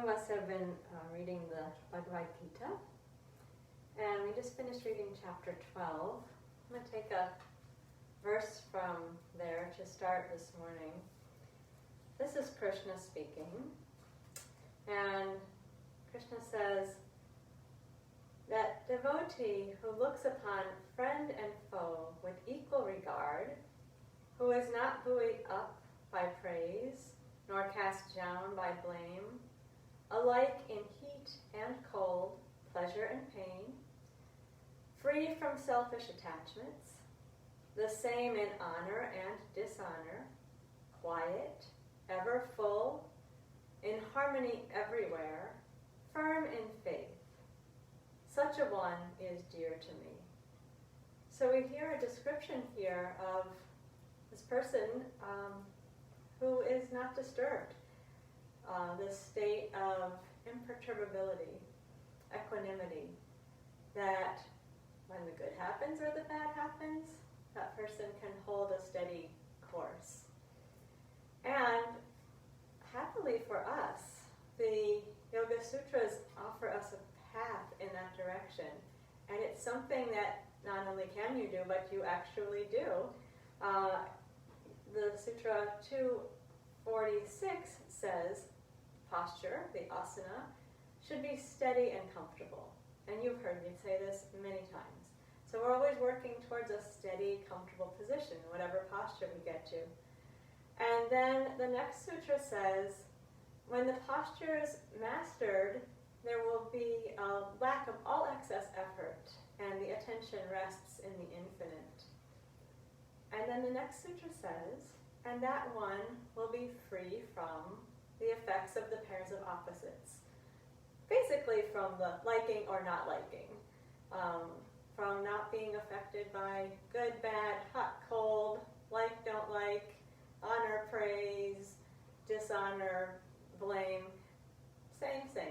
of us have been reading the Bhagavad Gita, and we just finished reading chapter 12. I'm going to take a verse from there to start this morning. This is Krishna speaking, and Krishna says that devotee who looks upon friend and foe with equal regard, who is not buoyed up by praise, nor cast down by blame, alike in heat and cold, pleasure and pain, free from selfish attachments, the same in honor and dishonor, quiet, ever full, in harmony everywhere, firm in faith. Such a one is dear to me. So we hear a description here of this person who is not disturbed. This state of imperturbability, equanimity, that when the good happens or the bad happens, that person can hold a steady course. And happily for us, the Yoga Sutras offer us a path in that direction. And it's something that not only can you do, but you actually do. The Sutra 246 says, posture, the asana, should be steady and comfortable. And you've heard me say this many times. So we're always working towards a steady, comfortable position, whatever posture we get to. And then the next sutra says, when the posture is mastered, there will be a lack of all excess effort, and the attention rests in the infinite. And then the next sutra says, and that one will be free from the effects of the pairs of opposites. Basically from the liking or not liking. From not being affected by good, bad, hot, cold, like, don't like, honor, praise, dishonor, blame. Same.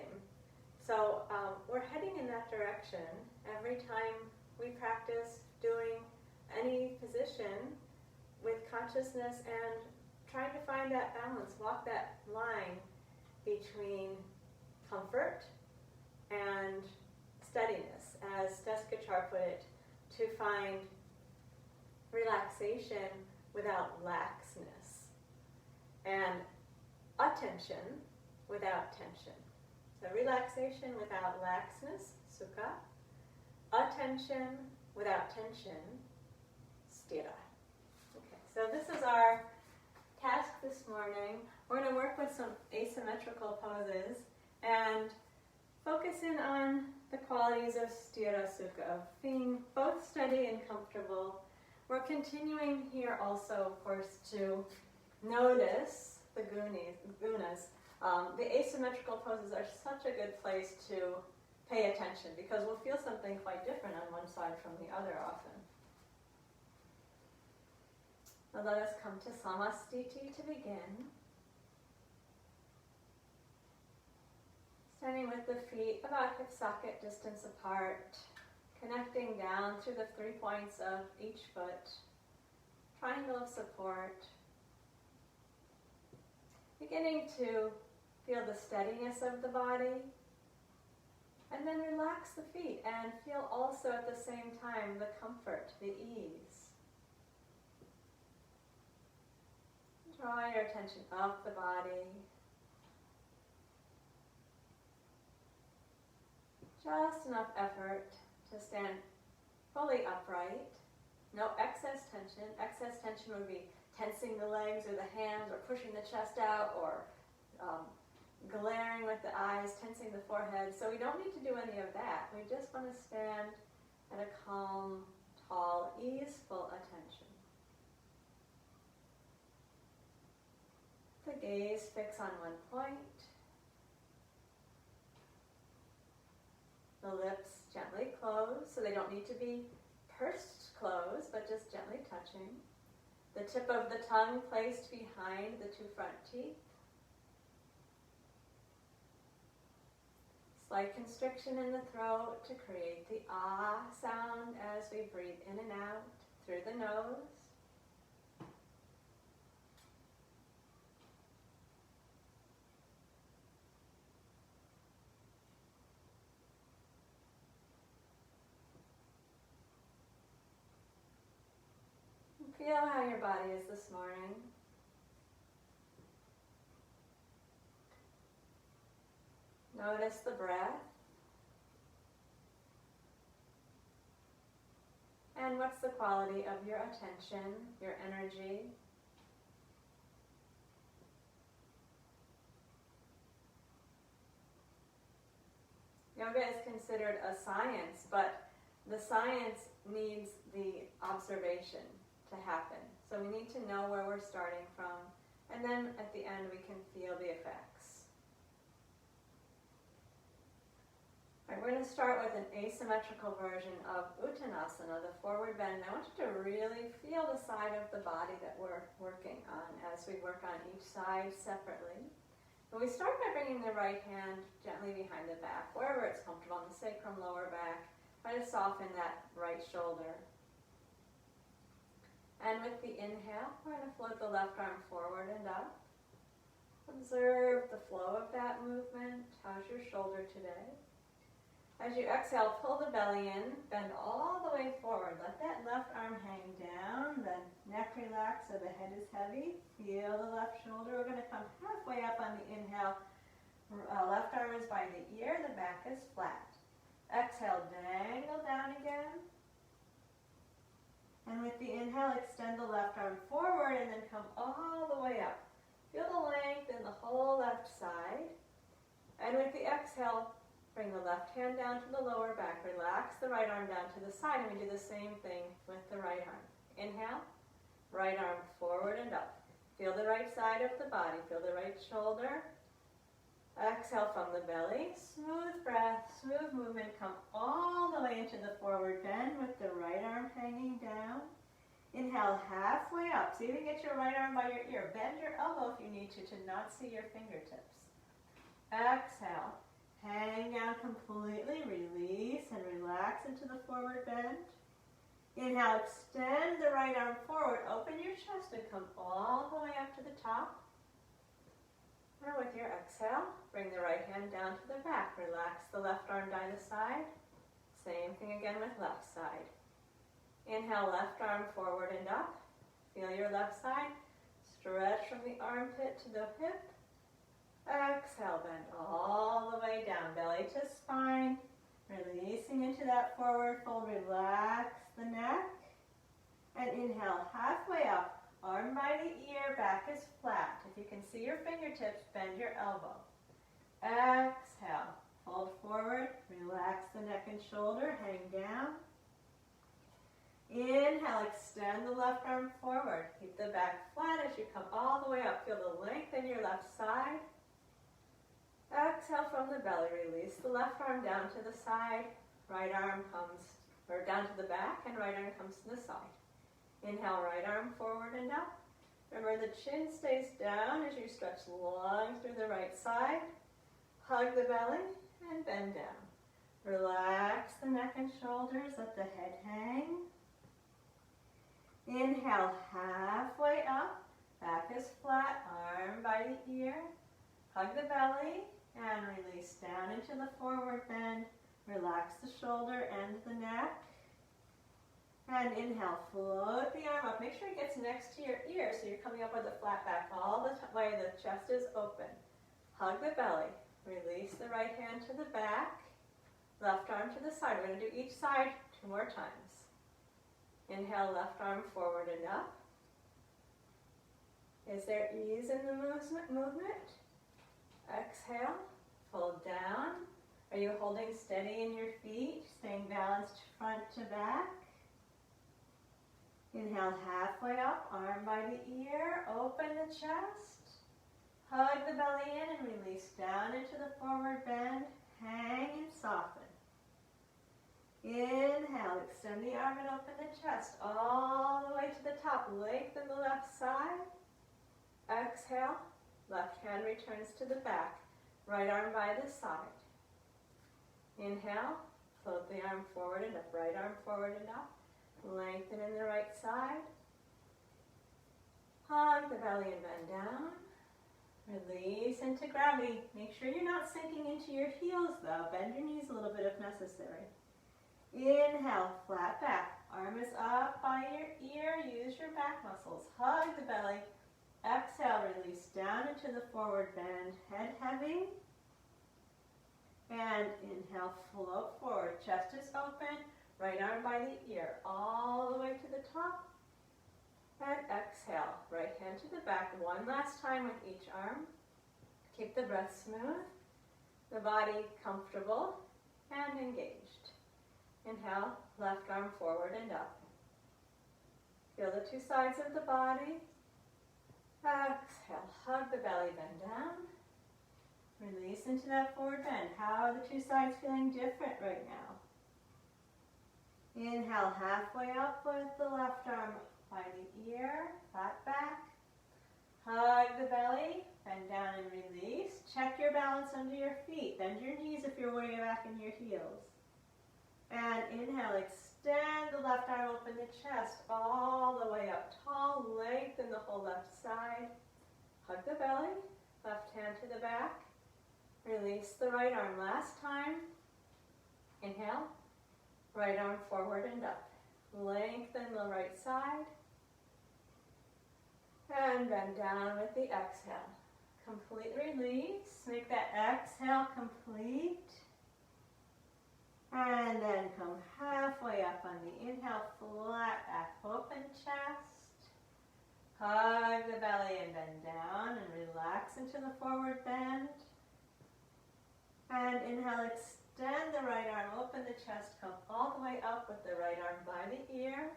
So we're heading in that direction. Every time we practice doing any position with consciousness and trying to find that balance, walk that line between comfort and steadiness, as Deskachar put it, to find relaxation without laxness, and attention without tension. So relaxation without laxness, sukha, attention without tension, sthira. Okay, so this is our task this morning. We're going to work with some asymmetrical poses and focus in on the qualities of sthira sukha, of being both steady and comfortable. We're continuing here also, of course, to notice the gunas. The asymmetrical poses are such a good place to pay attention because we'll feel something quite different on one side from the other often. Now let us come to samastiti to begin. Standing with the feet about hip socket distance apart, connecting down through the 3 points of each foot, triangle of support, beginning to feel the steadiness of the body, and then relax the feet and feel also at the same time the comfort, the ease. Draw your attention up the body. Just enough effort to stand fully upright. No excess tension. Excess tension would be tensing the legs or the hands or pushing the chest out or glaring with the eyes, tensing the forehead. So we don't need to do any of that. We just want to stand at a calm, tall, easeful attention. The gaze fix on one point. The lips gently close, so they don't need to be pursed closed, but just gently touching. The tip of the tongue placed behind the 2 front teeth. Slight constriction in the throat to create the ah sound as we breathe in and out through the nose. feel how your body is this morning. Notice the breath. And what's the quality of your attention, your energy? Yoga is considered a science, but the science needs the observation to happen. So we need to know where we're starting from, and then at the end we can feel the effects. All right, we're going to start with an asymmetrical version of Uttanasana, the forward bend. I want you to really feel the side of the body that we're working on as we work on each side separately. And we start by bringing the right hand gently behind the back, wherever it's comfortable, on the sacrum, lower back. Try to soften that right shoulder. And with the inhale, we're going to float the left arm forward and up. Observe the flow of that movement. How's your shoulder today? As you exhale, pull the belly in, bend all the way forward. Let that left arm hang down, the neck relax so the head is heavy. Feel the left shoulder. We're going to come halfway up on the inhale. Left arm is by the ear, the back is flat. Exhale, dangle down again. And with the inhale, extend the left arm forward and then come all the way up. Feel the length in the whole left side. And with the exhale, bring the left hand down to the lower back. Relax the right arm down to the side, and we do the same thing with the right arm. Inhale, right arm forward and up. Feel the right side of the body. Feel the right shoulder. Exhale from the belly. Smooth breath, smooth movement. Come all the way into the forward bend with the right arm hanging down. Inhale, halfway up. See if you can get your right arm by your ear. Bend your elbow if you need to not see your fingertips. Exhale. Hang down completely, release and relax into the forward bend. Inhale, extend the right arm forward, open your chest and come all the way up to the top. Now with your exhale, bring the right hand down to the back. Relax the left arm by the side. Same thing again with left side. Inhale, left arm forward and up. Feel your left side. Stretch from the armpit to the hip. Exhale, bend all the way down, belly to spine, releasing into that forward fold. Relax the neck, and inhale, halfway up, arm by the ear, back is flat. If you can see your fingertips, bend your elbow. Exhale, fold forward, relax the neck and shoulder, hang down. Inhale, extend the left arm forward, keep the back flat as you come all the way up. Feel the length in your left side. Exhale from the belly, release the left arm down to the side, right arm comes, or down to the back, and right arm comes to the side. Inhale, right arm forward and up. Remember the chin stays down as you stretch long through the right side. Hug the belly and bend down. Relax the neck and shoulders, let the head hang. Inhale, halfway up, back is flat, arm by the ear. Hug the belly. And release down into the forward bend. Relax the shoulder and the neck. And inhale, float the arm up. Make sure it gets next to your ear so you're coming up with a flat back all the way. The chest is open. Hug the belly. Release the right hand to the back. Left arm to the side. We're going to do each side 2 more times. Inhale, left arm forward and up. Is there ease in the movement? Exhale, fold down. Are you holding steady in your feet, staying balanced front to back? Inhale, halfway up, arm by the ear, open the chest. Hug the belly in and release down into the forward bend. Hang and soften. Inhale, extend the arm and open the chest all the way to the top. Lengthen the left side. Exhale. Left hand returns to the back, right arm by the side. Inhale, float the arm forward and up, right arm forward and up. Lengthen in the right side. Hug the belly and bend down. Release into gravity. Make sure you're not sinking into your heels though. Bend your knees a little bit if necessary. Inhale, flat back. Arm is up by your ear. Use your back muscles. Hug the belly. Exhale, release down into the forward bend. Head heavy. And inhale, float forward. Chest is open. Right arm by the ear. All the way to the top. And exhale. Right hand to the back. One last time with each arm. Keep the breath smooth. The body comfortable and engaged. Inhale, left arm forward and up. Feel the two sides of the body. Exhale, hug the belly, bend down. Release into that forward bend. How are the two sides feeling different right now? Inhale, halfway up with the left arm by the ear, flat back. Hug the belly, bend down and release. Check your balance under your feet. Bend your knees if you're way back in your heels. And inhale, extend the left arm, open the chest all the way up. Tall, lengthen the whole left side. Hug the belly, left hand to the back. Release the right arm last time. Inhale, right arm forward and up. Lengthen the right side. And bend down with the exhale. Complete release. Make that exhale complete. And then come halfway up on the inhale, flat back, open chest. Hug the belly and bend down and relax into the forward bend. And inhale, extend the right arm, open the chest, come all the way up with the right arm by the ear.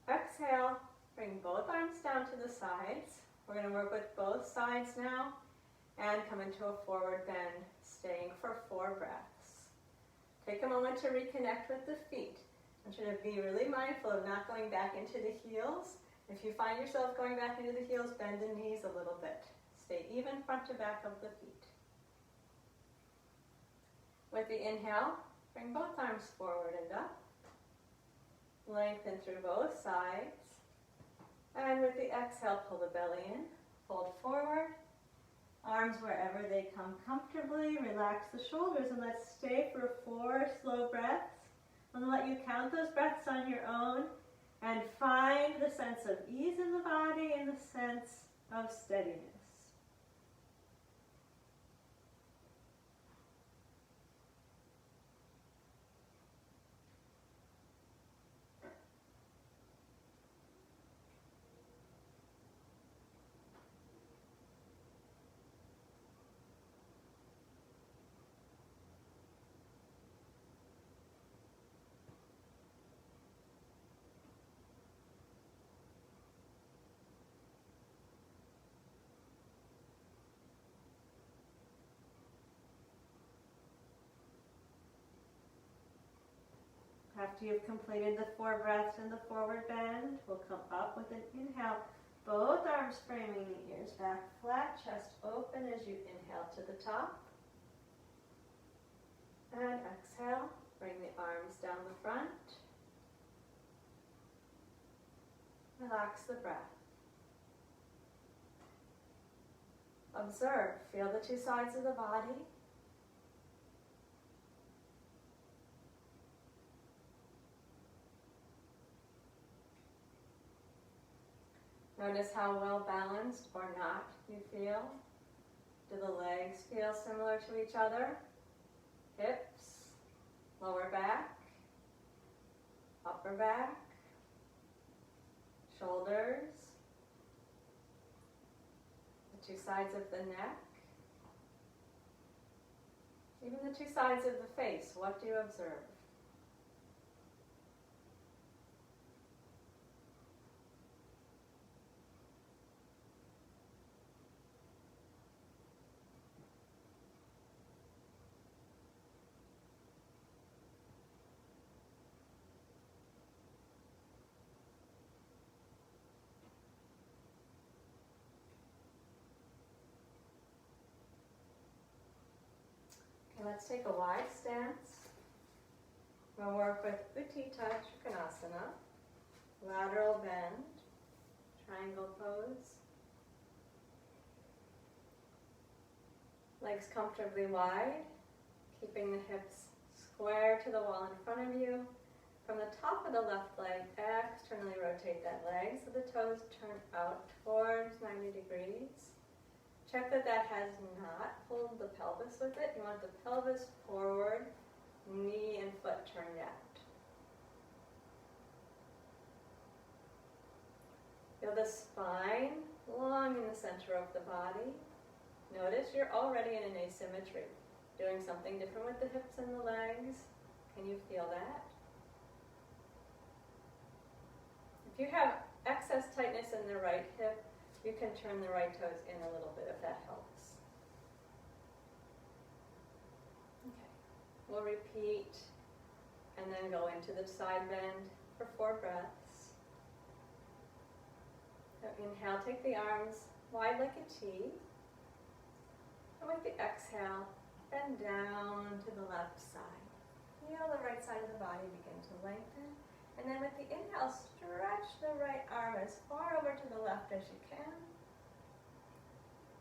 Exhale, bring both arms down to the sides. We're going to work with both sides now and come into a forward bend, staying for 4 breaths. Take a moment to reconnect with the feet. I want you to be really mindful of not going back into the heels. If you find yourself going back into the heels, bend the knees a little bit. Stay even front to back of the feet. With the inhale, bring both arms forward and up. Lengthen through both sides. And with the exhale, pull the belly in, fold forward. Arms wherever they come comfortably. Relax the shoulders and let's stay for 4 slow breaths. I'm going to let you count those breaths on your own and find the sense of ease in the body and the sense of steadiness. After you've completed the 4 breaths in the forward bend, we'll come up with an inhale. Both arms framing the ears back flat, chest open as you inhale to the top. And exhale, bring the arms down the front. Relax the breath. Observe, feel the two sides of the body. Notice how well balanced or not you feel. Do the legs feel similar to each other? Hips, lower back, upper back, shoulders, the two sides of the neck, even the two sides of the face. What do you observe? Let's take a wide stance. We'll work with Utthita Trikonasana, lateral bend, triangle pose. Legs comfortably wide, keeping the hips square to the wall in front of you. From the top of the left leg, externally rotate that leg so the toes turn out towards 90 degrees. Check that that has not pulled the pelvis with it. You want the pelvis forward, knee and foot turned out. Feel the spine long in the center of the body. Notice you're already in an asymmetry, doing something different with the hips and the legs. Can you feel that? If you have excess tightness in the right hip, you can turn the right toes in a little bit if that helps. Okay, we'll repeat and then go into the side bend for 4 breaths. So inhale, take the arms wide like a T. And with the exhale, bend down to the left side. Feel the right side of the body begin to lengthen. And then with the inhale, stretch the right arm as far over to the left as you can.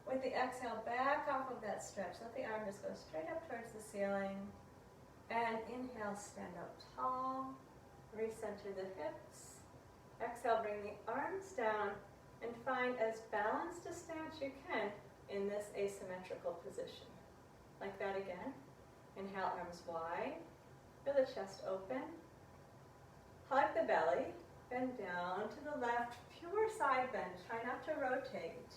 With the exhale, back off of that stretch. Let the arm just go straight up towards the ceiling. And inhale, stand up tall. Recenter the hips. Exhale, bring the arms down and find as balanced a stance you can in this asymmetrical position. Like that again. Inhale, arms wide. Feel the chest open. Hug the belly, bend down to the left, pure side bend, try not to rotate.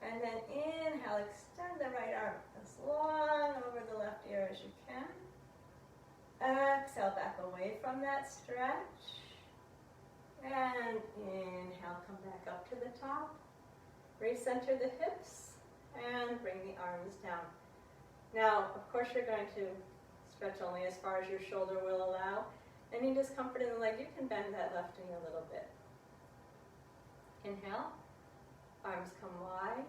And then inhale, extend the right arm as long over the left ear as you can. Exhale, back away from that stretch. And inhale, come back up to the top. Recenter the hips and bring the arms down. Now, of course, you're going to stretch only as far as your shoulder will allow. Any discomfort in the leg, you can bend that left knee a little bit. Inhale, arms come wide.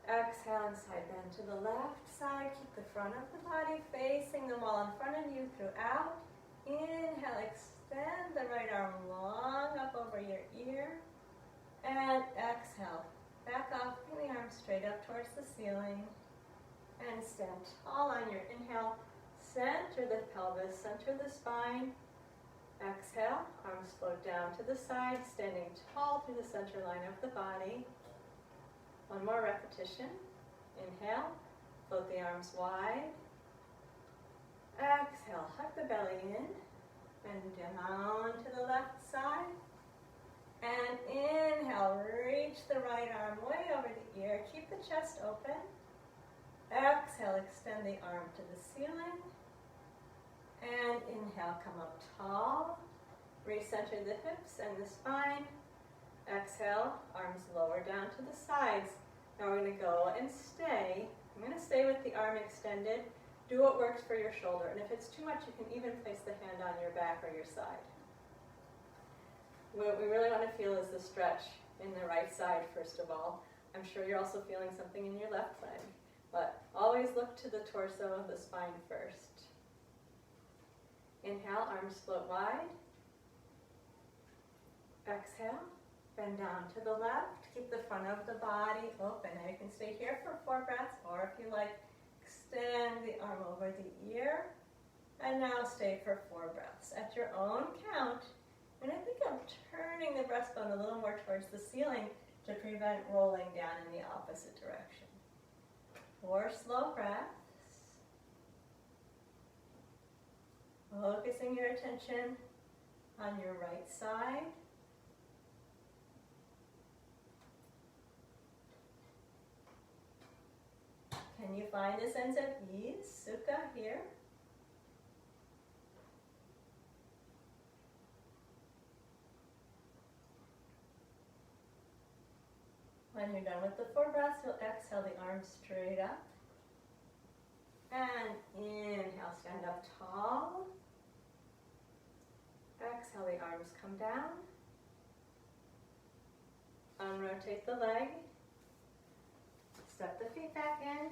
Exhale and side bend to the left side. Keep the front of the body facing the wall in front of you throughout. Inhale, extend the right arm long up over your ear. And exhale, back off, bring the arm straight up towards the ceiling. And stand tall on your inhale. Center the pelvis, center the spine. Exhale, arms float down to the side, standing tall through the center line of the body. One more repetition. Inhale, float the arms wide. Exhale, hug the belly in. Bend down to the left side. And inhale, reach the right arm way over the ear. Keep the chest open. Exhale, extend the arm to the ceiling. And inhale, come up tall. Recenter the hips and the spine. Exhale, arms lower down to the sides. Now we're going to go and stay. I'm going to stay with the arm extended. Do what works for your shoulder. And if it's too much, you can even place the hand on your back or your side. What we really want to feel is the stretch in the right side, first of all. I'm sure you're also feeling something in your left leg. But always look to the torso of the spine first. Inhale, arms float wide. Exhale, bend down to the left. Keep the front of the body open. Now you can stay here for 4 breaths, or if you like, extend the arm over the ear. And now stay for 4 breaths at your own count. And I think I'm turning the breastbone a little more towards the ceiling to prevent rolling down in the opposite direction. 4 slow breaths. Focusing your attention on your right side. Can you find a sense of ease, sukha, here? When you're done with the 4 breaths, you'll exhale the arms straight up. And inhale, stand up tall. Exhale, the arms come down. Unrotate the leg. Step the feet back in.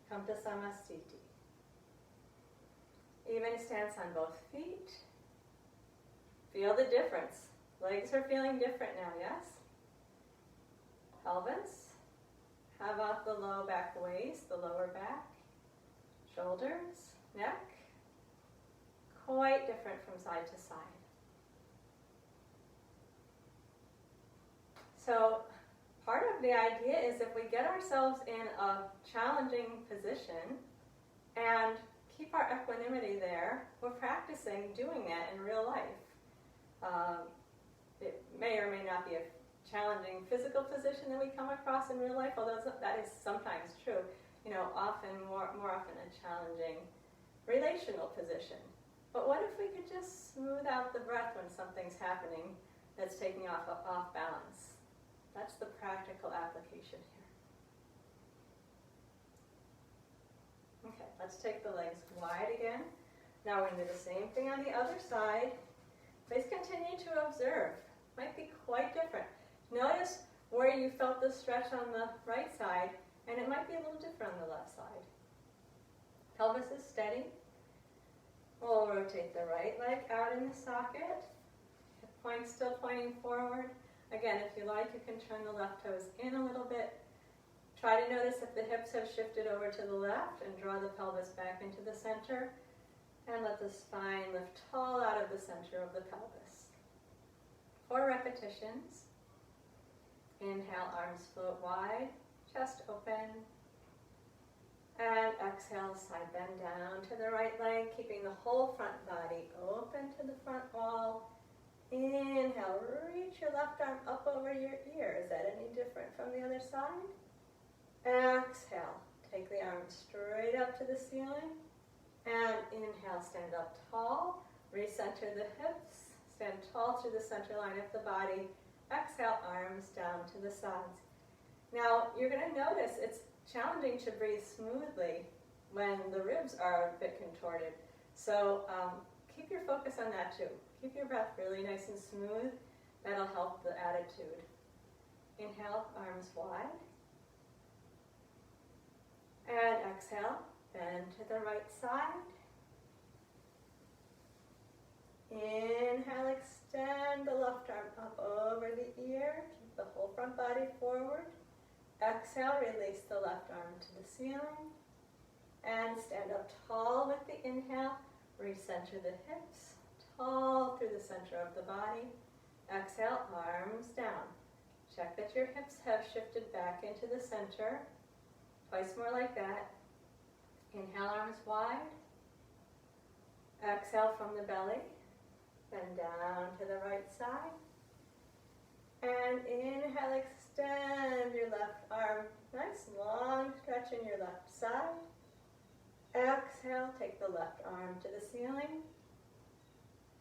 Come to Samasthiti. Even stance on both feet. Feel the difference. Legs are feeling different now, yes? Pelvis. Have off the low back waist, the lower back. shoulders, neck, quite different from side to side. So part of the idea is if we get ourselves in a challenging position and keep our equanimity there, we're practicing doing that in real life. It may or may not be a challenging physical position that we come across in real life, although that is sometimes true. Often, more often a challenging relational position. But what if we could just smooth out the breath when something's happening that's taking off balance? That's the practical application here. Okay, let's take the legs wide again. Now we're going to do the same thing on the other side. Please continue to observe. Might be quite different. Notice where you felt the stretch on the right side, and it might be a little different on the left side. Pelvis is steady. We'll rotate the right leg out in the socket. Hip point still pointing forward. Again, if you like, you can turn the left toes in a little bit. Try to notice if the hips have shifted over to the left and draw the pelvis back into the center. And let the spine lift tall out of the center of the pelvis. 4 repetitions. Inhale, arms float wide, chest open. And exhale, side bend down to the right leg, keeping the whole front body open to the front wall. Inhale, reach your left arm up over your ear. Is that any different from the other side? Exhale, take the arm straight up to the ceiling. And inhale, stand up tall, recenter the hips, stand tall through the center line of the body. Exhale, arms down to the sides. Now, you're going to notice it's challenging to breathe smoothly when the ribs are a bit contorted. So keep your focus on that too. Keep your breath really nice and smooth. That'll help the attitude. Inhale, arms wide. And exhale, bend to the right side. Inhale, extend the left arm up over the ear. Keep the whole front body forward. Exhale, release the left arm to the ceiling. And stand up tall with the inhale. Recenter the hips. Tall through the center of the body. Exhale, arms down. Check that your hips have shifted back into the center. Twice more like that. Inhale, arms wide. Exhale from the belly. Then down to the right side. And inhale, extend your left arm. Nice long stretch in your left side. Exhale, take the left arm to the ceiling.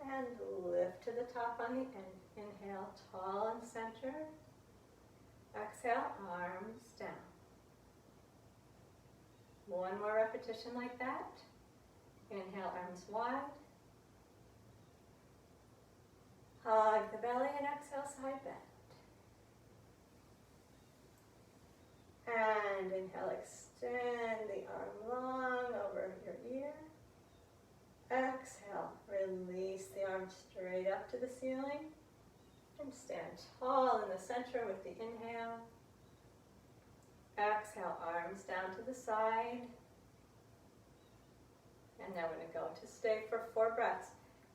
And lift to the top on the end. Inhale, tall and center. Exhale, arms down. One more repetition like that. Inhale, arms wide. Hug the belly and exhale, side bend. And inhale, extend the arm long over your ear. Exhale, release the arm straight up to the ceiling. And stand tall in the center with the inhale. Exhale, arms down to the side. And now we're going to go to stay for 4 breaths.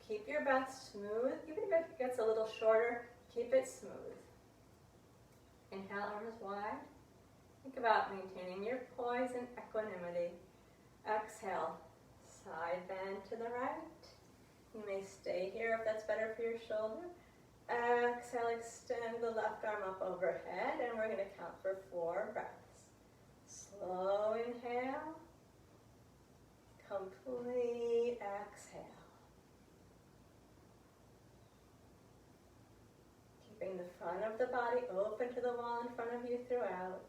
Keep your breath smooth. Even if it gets a little shorter, keep it smooth. Inhale, arms wide. Think about maintaining your poise and equanimity. Exhale, side bend to the right. You may stay here if that's better for your shoulder. Exhale, extend the left arm up overhead, and we're going to count for 4 breaths. Slow inhale. Complete exhale. Keeping the front of the body open to the wall in front of you throughout.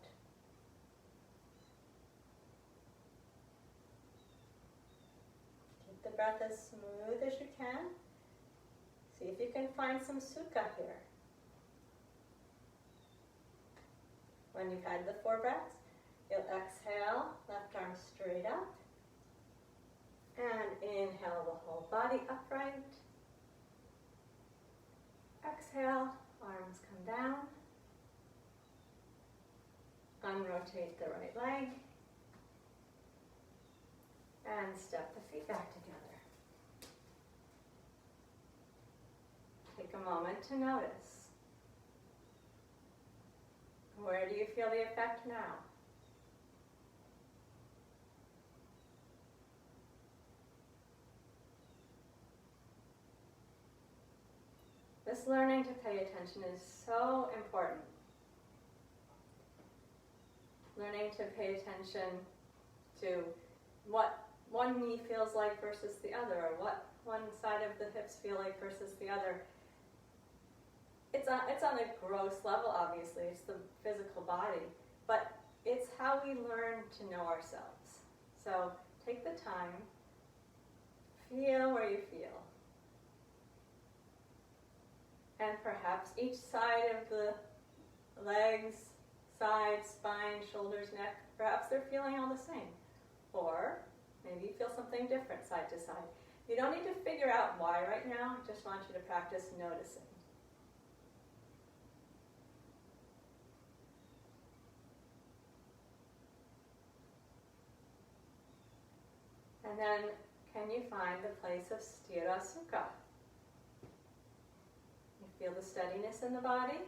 Keep the breath as smooth as you can. See if you can find some sukha here. When you've had the 4 breaths, you'll exhale, left arm straight up. And inhale the whole body upright. Exhale, arms come down. Unrotate the right leg. And step the feet back together. Take a moment to notice. Where do you feel the effect now? This learning to pay attention is so important. Learning to pay attention to what one knee feels like versus the other, or what one side of the hips feel like versus the other. It's on a gross level, obviously. It's the physical body. But it's how we learn to know ourselves. So take the time. Feel where you feel. And perhaps each side of the legs, sides, spine, shoulders, neck, perhaps they're feeling all the same. Or maybe you feel something different side to side. You don't need to figure out why right now. I just want you to practice noticing. And then, can you find the place of sthira sukha? You feel the steadiness in the body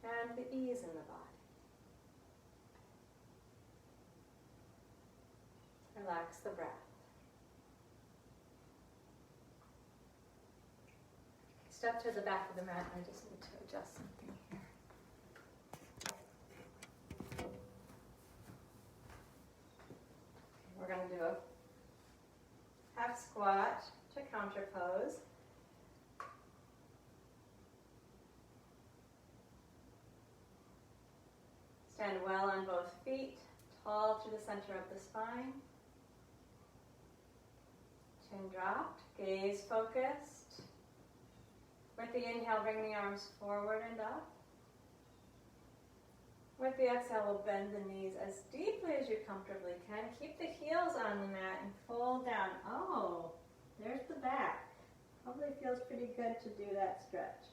and the ease in the body. Relax the breath. Step to the back of the mat. I just need to adjust something here. We're going to do a half squat to counter pose. Stand well on both feet, tall to the center of the spine. Chin dropped, gaze focused. With the inhale, bring the arms forward and up. With the exhale, we'll bend the knees as deeply as you comfortably can. Keep the heels on the mat and fold down. Oh, there's the back. Probably feels pretty good to do that stretch.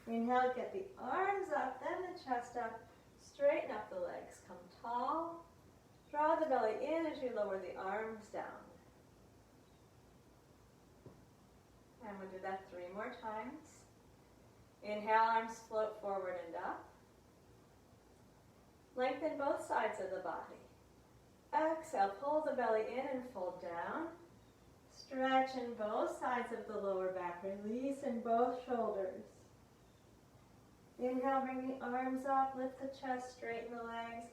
Inhale, get the arms up, then the chest up. Straighten up the legs. Come tall. Draw the belly in as you lower the arms down. And we'll do that 3 more times. Inhale, arms float forward and up. Lengthen both sides of the body. Exhale, pull the belly in and fold down. Stretch in both sides of the lower back. Release in both shoulders. Inhale, bring the arms up, lift the chest, straighten the legs.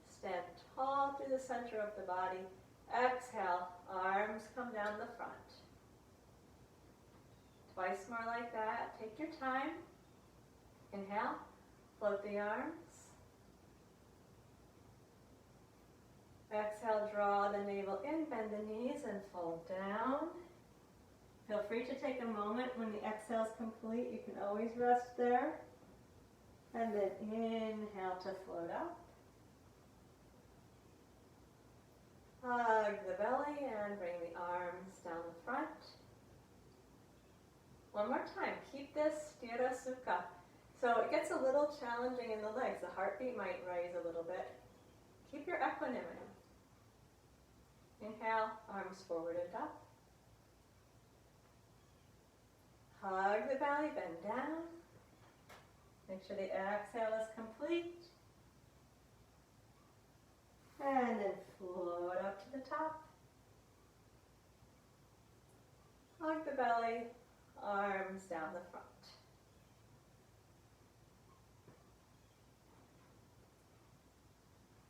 Stand tall through the center of the body. Exhale, arms come down the front. Twice more like that. Take your time. Inhale, float the arms. Exhale, draw the navel in, bend the knees and fold down. Feel free to take a moment when the exhale is complete. You can always rest there. And then inhale to float up. Hug the belly and bring the arms down the front. One more time. Keep this sthira sukha. So it gets a little challenging in the legs. The heartbeat might raise a little bit. Keep your equanimity. Inhale, arms forward and up. Hug the belly, bend down. Make sure the exhale is complete. And then float up to the top. Hug the belly, arms down the front.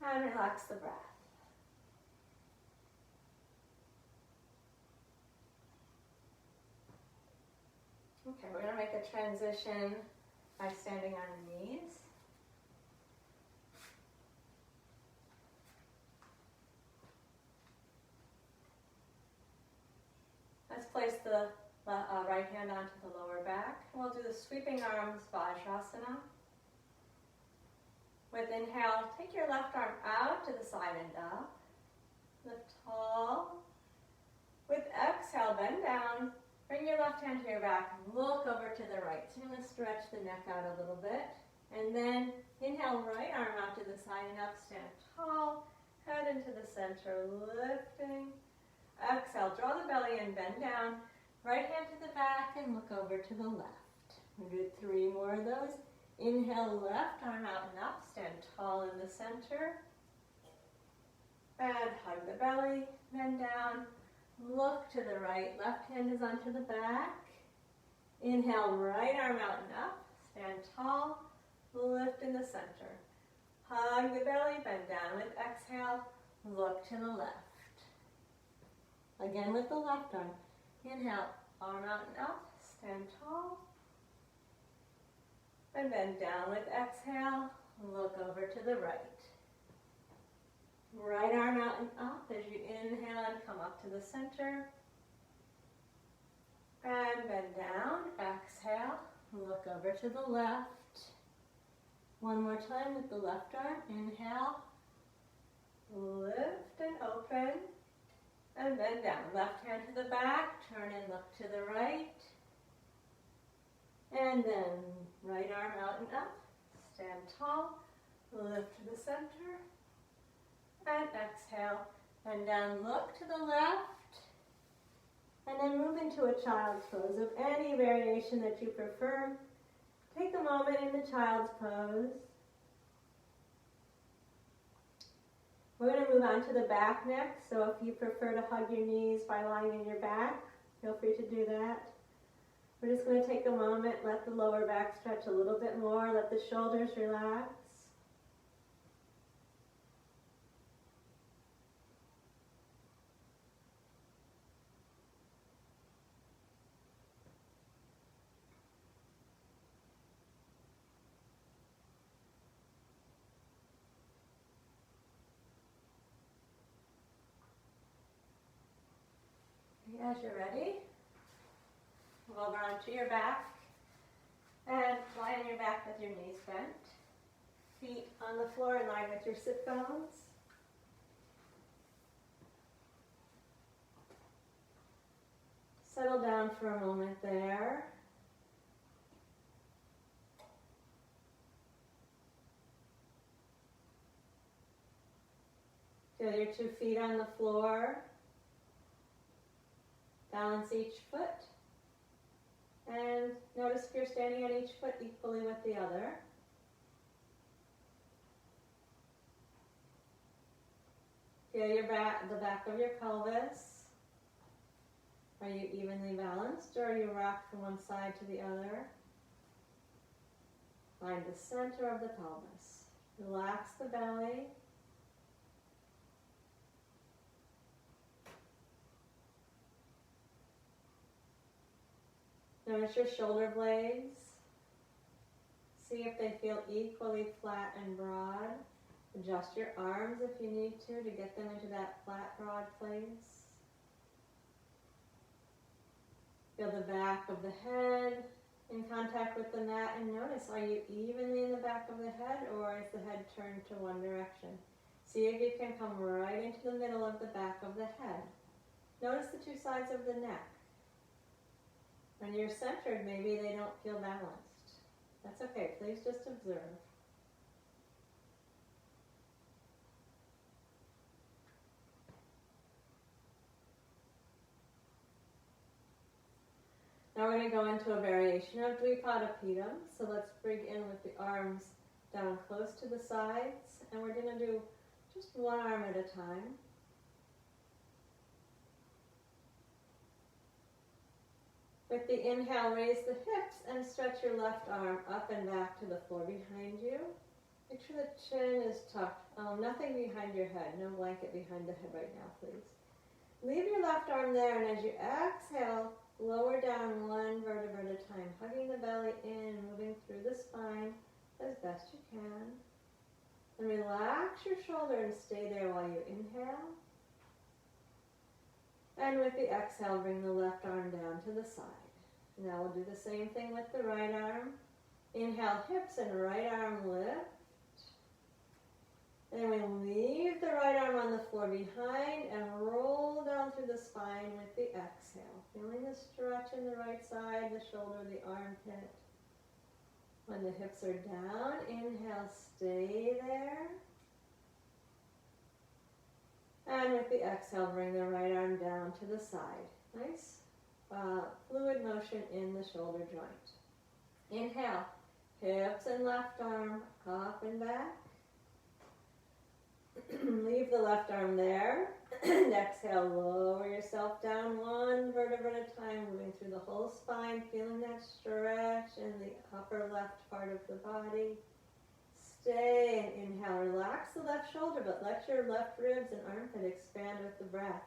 And relax the breath. Okay, we're going to make a transition by standing on the knees. Let's place the right hand onto the lower back. We'll do the sweeping arms Vajrasana. With inhale, take your left arm out to the side and up. Lift tall. With exhale, bend down. Bring your left hand to your back. Look over to the right. So you're going to stretch the neck out a little bit. And then inhale, right arm out to the side and up. Stand tall. Head into the center, lifting. Exhale, draw the belly in, bend down. Right hand to the back and look over to the left. We'll do 3 more of those. Inhale, left arm out and up. Stand tall in the center. And hug the belly, bend down. Look to the right. Left hand is onto the back. Inhale, right arm out and up. Stand tall. Lift in the center. Hug the belly, bend down with exhale. Look to the left. Again with the left arm. Inhale, arm out and up. Stand tall. And bend down with exhale. Look over to the right. Right arm out and up as you inhale and come up to the center. And bend down. Exhale. Look over to the left. One more time with the left arm. Inhale. Lift and open. And bend down. Left hand to the back. Turn and look to the right. And then right arm out and up. Stand tall. Lift to the center. And exhale. Bend down. Look to the left. And then move into a child's pose of any variation that you prefer. Take a moment in the child's pose. We're going to move on to the back next, so if you prefer to hug your knees by lying on your back, feel free to do that. We're just going to take a moment, let the lower back stretch a little bit more, let the shoulders relax. As you're ready, move over onto your back and lie on your back with your knees bent. Feet on the floor in line with your sit bones. Settle down for a moment there. Feel your 2 feet on the floor. Balance each foot. And notice if you're standing on each foot equally with the other. Feel your back, the back of your pelvis. Are you evenly balanced, or are you rocked from one side to the other? Find the center of the pelvis. Relax the belly. Notice your shoulder blades. See if they feel equally flat and broad. Adjust your arms if you need to get them into that flat, broad place. Feel the back of the head in contact with the mat, and notice, are you evenly in the back of the head, or is the head turned to one direction? See if you can come right into the middle of the back of the head. Notice the 2 sides of the neck. When you're centered, maybe they don't feel balanced. That's okay, please just observe. Now we're going to go into a variation of Dvipadipedam. So let's bring in with the arms down close to the sides, and we're going to do just one arm at a time. With the inhale, raise the hips and stretch your left arm up and back to the floor behind you. Make sure the chin is tucked. Nothing behind your head. No blanket behind the head right now, please. Leave your left arm there, and as you exhale, lower down 1 vertebra at a time, hugging the belly in, moving through the spine as best you can. And relax your shoulder and stay there while you inhale. And with the exhale, bring the left arm down to the side. Now we'll do the same thing with the right arm. Inhale, hips and right arm lift. And we leave the right arm on the floor behind and roll down through the spine with the exhale. Feeling the stretch in the right side, the shoulder, the armpit. When the hips are down, inhale, stay there. And with the exhale, bring the right arm down to the side. Nice fluid motion in the shoulder joint. Inhale, hips and left arm up and back. Leave the left arm there. And exhale, lower yourself down one vertebra at a time, moving through the whole spine, feeling that stretch in the upper left part of the body. Stay and inhale, relax the left shoulder, but let your left ribs and armpit expand with the breath.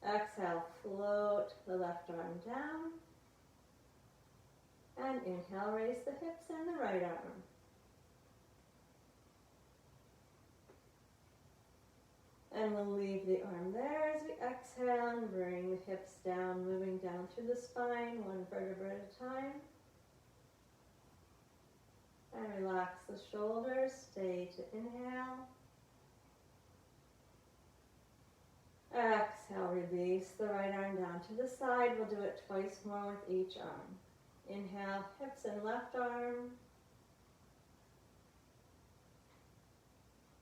Exhale, float the left arm down. And inhale, raise the hips and the right arm. And we'll leave the arm there as we exhale and bring the hips down, moving down through the spine, one vertebra at a time. And relax the shoulders, stay to inhale. Exhale, release the right arm down to the side. We'll do it twice more with each arm. Inhale, hips and left arm.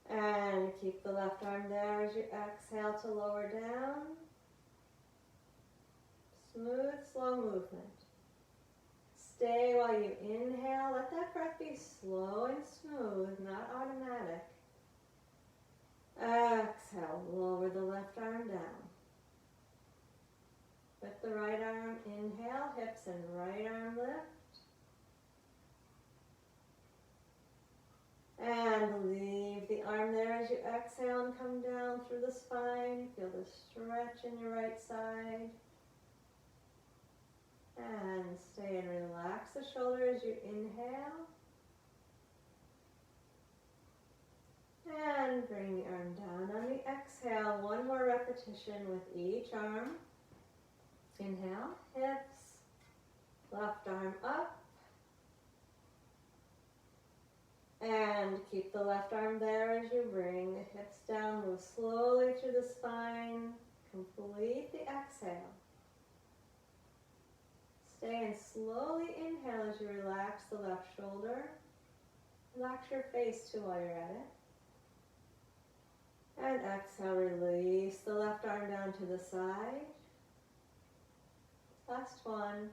And keep the left arm there as you exhale to lower down. Smooth, slow movement. Stay while you inhale. Let that breath be slow and smooth, not automatic. Exhale, lower the left arm down. With the right arm, inhale, hips and right arm lift. And leave the arm there as you exhale and come down through the spine. Feel the stretch in your right side. And stay and relax the shoulder as you inhale. And bring the arm down on the exhale. One more repetition with each arm. Inhale, hips, left arm up. And keep the left arm there as you bring the hips down. Move slowly through the spine. Complete the exhale. Stay and slowly inhale as you relax the left shoulder. Relax your face too while you're at it. And exhale, release the left arm down to the side. Last one.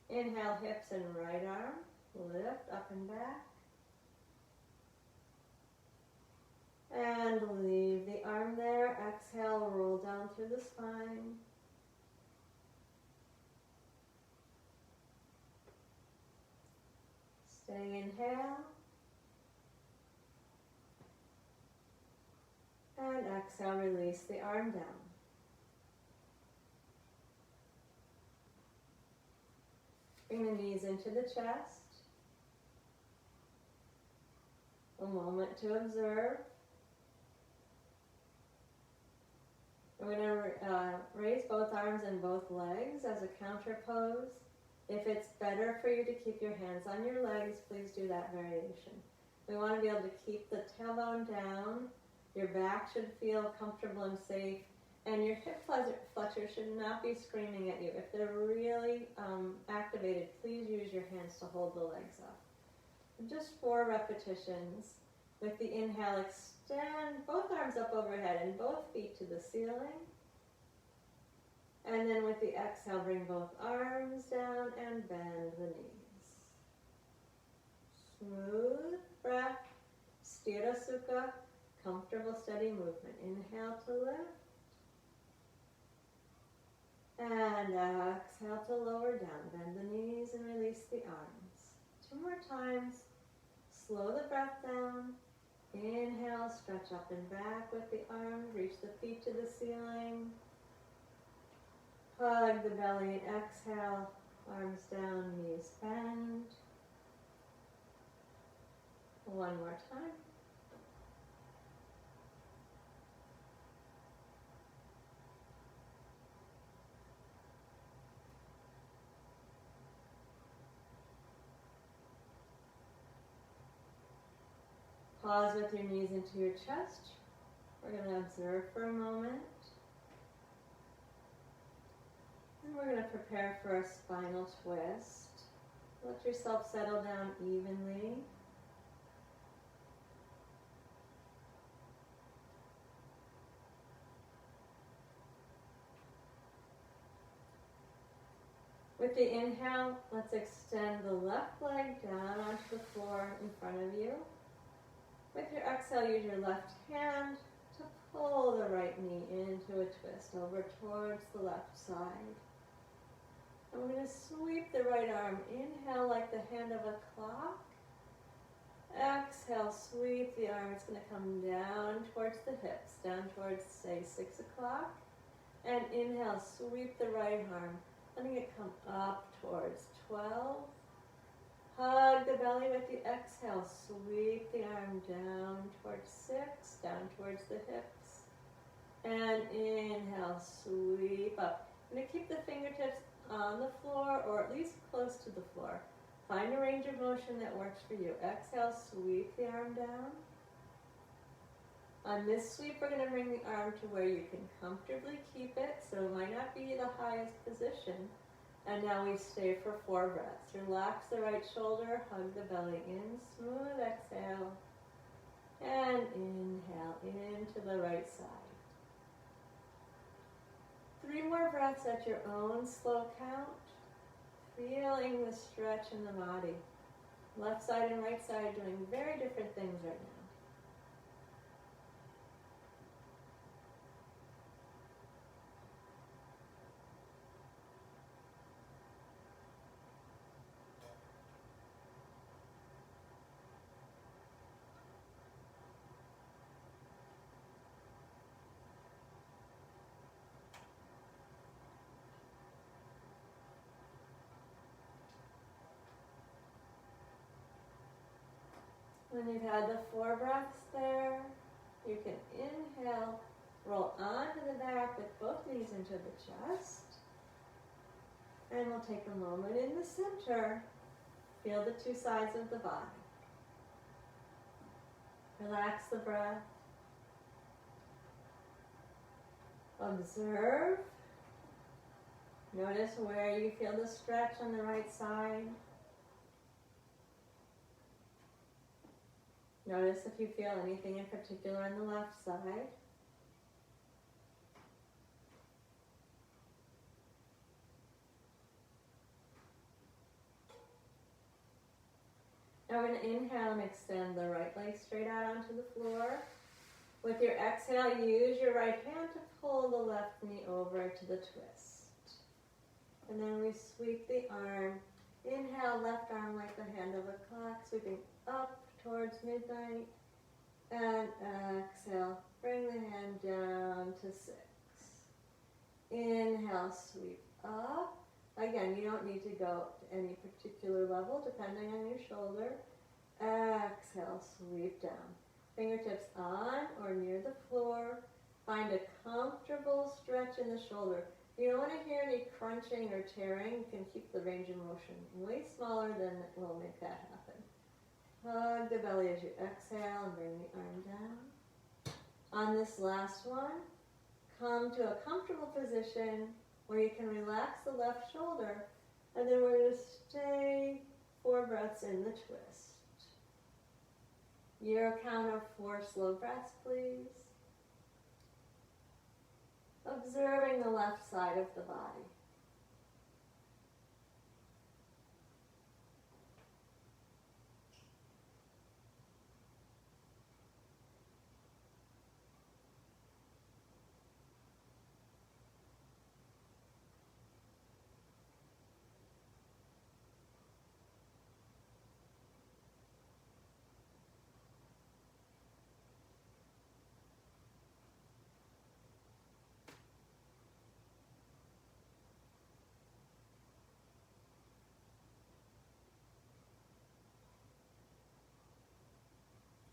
Inhale, hips and right arm. Lift up and back. And leave the arm there. Exhale, roll down through the spine. Stay, inhale. And exhale, release the arm down. Bring the knees into the chest. A moment to observe. We're going to raise both arms and both legs as a counter pose. If it's better for you to keep your hands on your legs, please do that variation. We want to be able to keep the tailbone down. Your back should feel comfortable and safe. And your hip flexors should not be screaming at you. If they're really activated, please use your hands to hold the legs up. Just 4 repetitions. With the inhale, extend both arms up overhead and both feet to the ceiling. And then with the exhale, bring both arms down and bend the knees. Smooth breath, Sthira Sukha, comfortable steady movement. Inhale to lift. And exhale to lower down. Bend the knees and release the arms. 2 more times. Slow the breath down. Inhale, stretch up and back with the arms. Reach the feet to the ceiling. Hug the belly and exhale. Arms down, knees bend. 1 more time. Pause with your knees into your chest. We're going to observe for a moment. And we're going to prepare for a spinal twist. Let yourself settle down evenly. With the inhale, let's extend the left leg down onto the floor in front of you. With your exhale, use your left hand to pull the right knee into a twist over towards the left side. And we're going to sweep the right arm. Inhale like the hand of a clock. Exhale, sweep the arm. It's going to come down towards the hips, down towards, say, 6 o'clock. And inhale, sweep the right arm, letting it come up towards 12. Hug the belly with the exhale. Sweep the arm down towards 6, down towards the hips. And inhale, sweep up. I'm going to keep the fingertips on the floor or at least close to the floor. Find a range of motion that works for you. Exhale, sweep the arm down. On this sweep, we're going to bring the arm to where you can comfortably keep it, so it might not be the highest position. And now we stay for 4 breaths. Relax the right shoulder, hug the belly in, smooth exhale, and inhale into the right side. 3 more breaths at your own slow count, feeling the stretch in the body. Left side and right side doing very different things right now. When you've had the 4 breaths there, you can inhale, roll onto the back with both knees into the chest. And we'll take a moment in the center. Feel the 2 sides of the body. Relax the breath. Observe. Notice where you feel the stretch on the right side. Notice if you feel anything in particular on the left side. Now we're going to inhale and extend the right leg straight out onto the floor. With your exhale, use your right hand to pull the left knee over to the twist. And then we sweep the arm. Inhale, left arm like the hand of a clock, sweeping up towards midnight. And exhale, bring the hand down to 6. Inhale, sweep up. Again, you don't need to go to any particular level depending on your shoulder. Exhale, sweep down. Fingertips on or near the floor. Find a comfortable stretch in the shoulder. You don't want to hear any crunching or tearing. You can keep the range of motion way smaller than it will make that happen. Hug the belly as you exhale and bring the arm down. On this last one, come to a comfortable position where you can relax the left shoulder, and then we're going to stay 4 breaths in the twist. Your count of 4 slow breaths, please. Observing the left side of the body.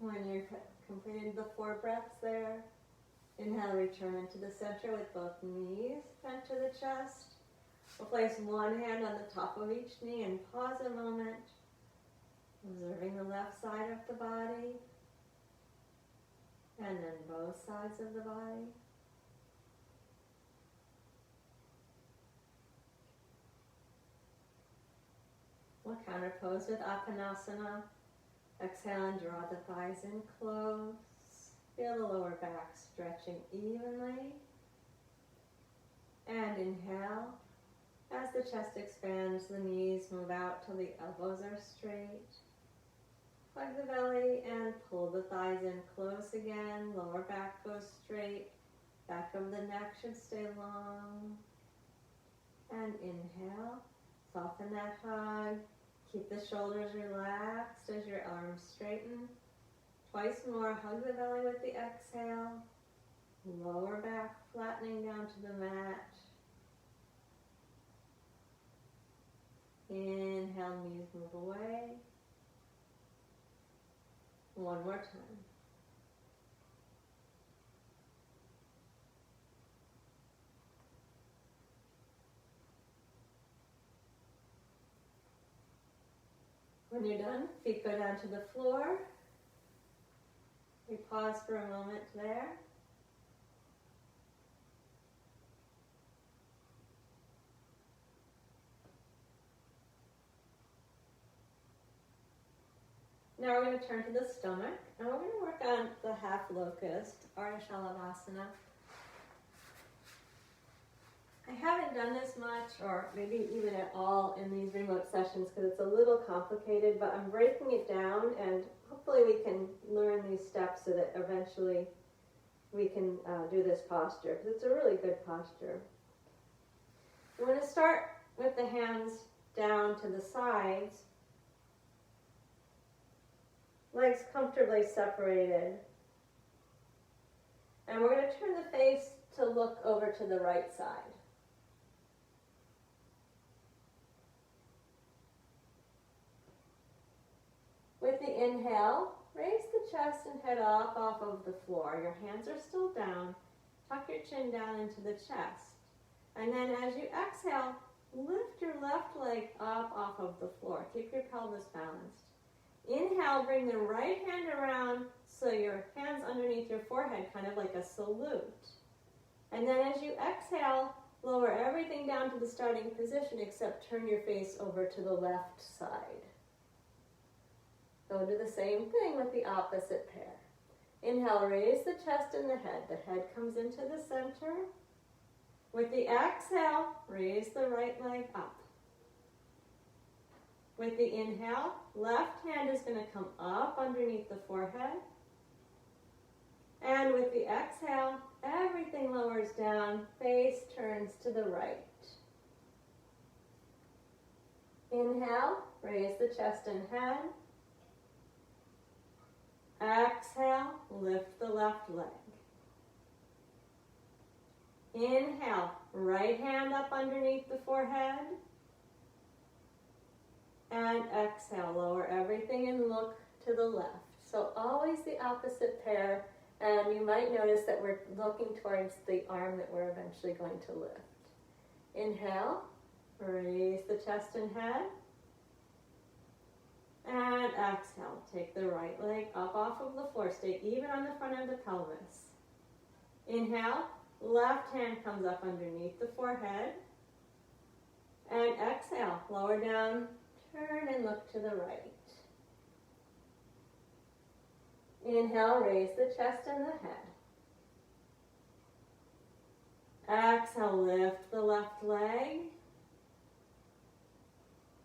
When you've completed the 4 breaths there, inhale, return into the center with both knees bent to the chest. We'll place one hand on the top of each knee and pause a moment, observing the left side of the body, and then both sides of the body. We'll counter pose with Apanasana. Exhale and draw the thighs in close. Feel the lower back stretching evenly. And inhale. As the chest expands, the knees move out till the elbows are straight. Plug the belly and pull the thighs in close again. Lower back goes straight. Back of the neck should stay long. And inhale. Soften that hug. Keep the shoulders relaxed as your arms straighten. Twice more. Hug the belly with the exhale. Lower back flattening down to the mat. Inhale, knees move away. One more time. When you're done, feet go down to the floor. We pause for a moment there. Now we're going to turn to the stomach, and we're going to work on the half locust, Ardha Shalavasana. I haven't done this much, or maybe even at all, in these remote sessions because it's a little complicated, but I'm breaking it down, and hopefully we can learn these steps so that eventually we can do this posture, because it's a really good posture. I'm going to start with the hands down to the sides. Legs comfortably separated. And we're going to turn the face to look over to the right side. With the inhale, raise the chest and head up off of the floor. Your hands are still down. Tuck your chin down into the chest. And then as you exhale, lift your left leg up off of the floor. Keep your pelvis balanced. Inhale, bring the right hand around so your hands underneath your forehead, kind of like a salute. And then as you exhale, lower everything down to the starting position except turn your face over to the left side. Go do the same thing with the opposite pair. Inhale, raise the chest and the head. The head comes into the center. With the exhale, raise the right leg up. With the inhale, left hand is going to come up underneath the forehead. And with the exhale, everything lowers down, face turns to the right. Inhale, raise the chest and head. Exhale, lift the left leg. Inhale, right hand up underneath the forehead. And exhale, lower everything and look to the left. So always the opposite pair, and you might notice that we're looking towards the arm that we're eventually going to lift. Inhale, raise the chest and head. And exhale, take the right leg up off of the floor. Stay even on the front of the pelvis. Inhale, left hand comes up underneath the forehead. And exhale, lower down. Turn and look to the right. Inhale, raise the chest and the head. Exhale, lift the left leg.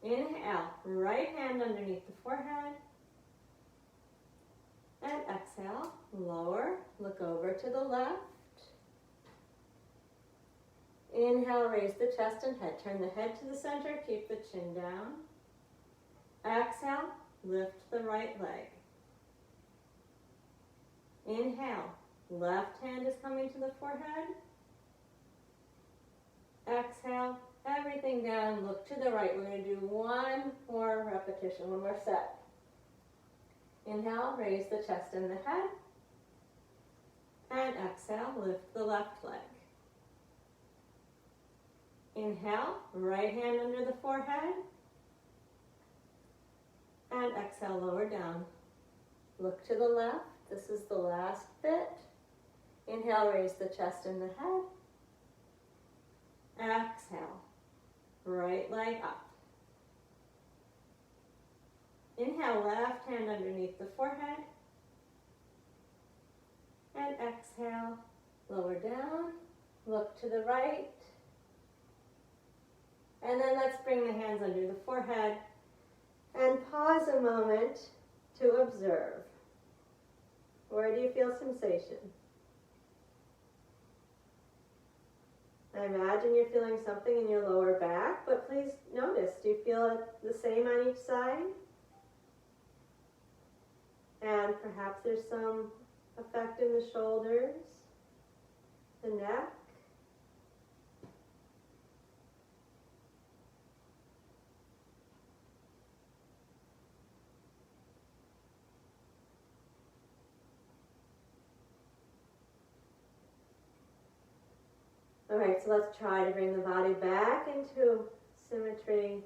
Inhale, right hand underneath the forehead. And exhale, lower, look over to the left. Inhale, raise the chest and head. Turn the head to the center, keep the chin down. Exhale, lift the right leg. Inhale, left hand is coming to the forehead. Exhale, everything down, look to the right. We're going to do one more repetition, one more set. Inhale, raise the chest and the head. And exhale, lift the left leg. Inhale, right hand under the forehead. And exhale, lower down. Look to the left. This is the last bit. Inhale, raise the chest and the head. Exhale, right leg up. Inhale, left hand underneath the forehead. And exhale, lower down. Look to the right. And then let's bring the hands under the forehead and pause a moment to observe. Where do you feel sensation? I imagine you're feeling something in your lower back, but please notice, do you feel it the same on each side? And perhaps there's some effect in the shoulders, the neck. Alright, so let's try to bring the body back into symmetry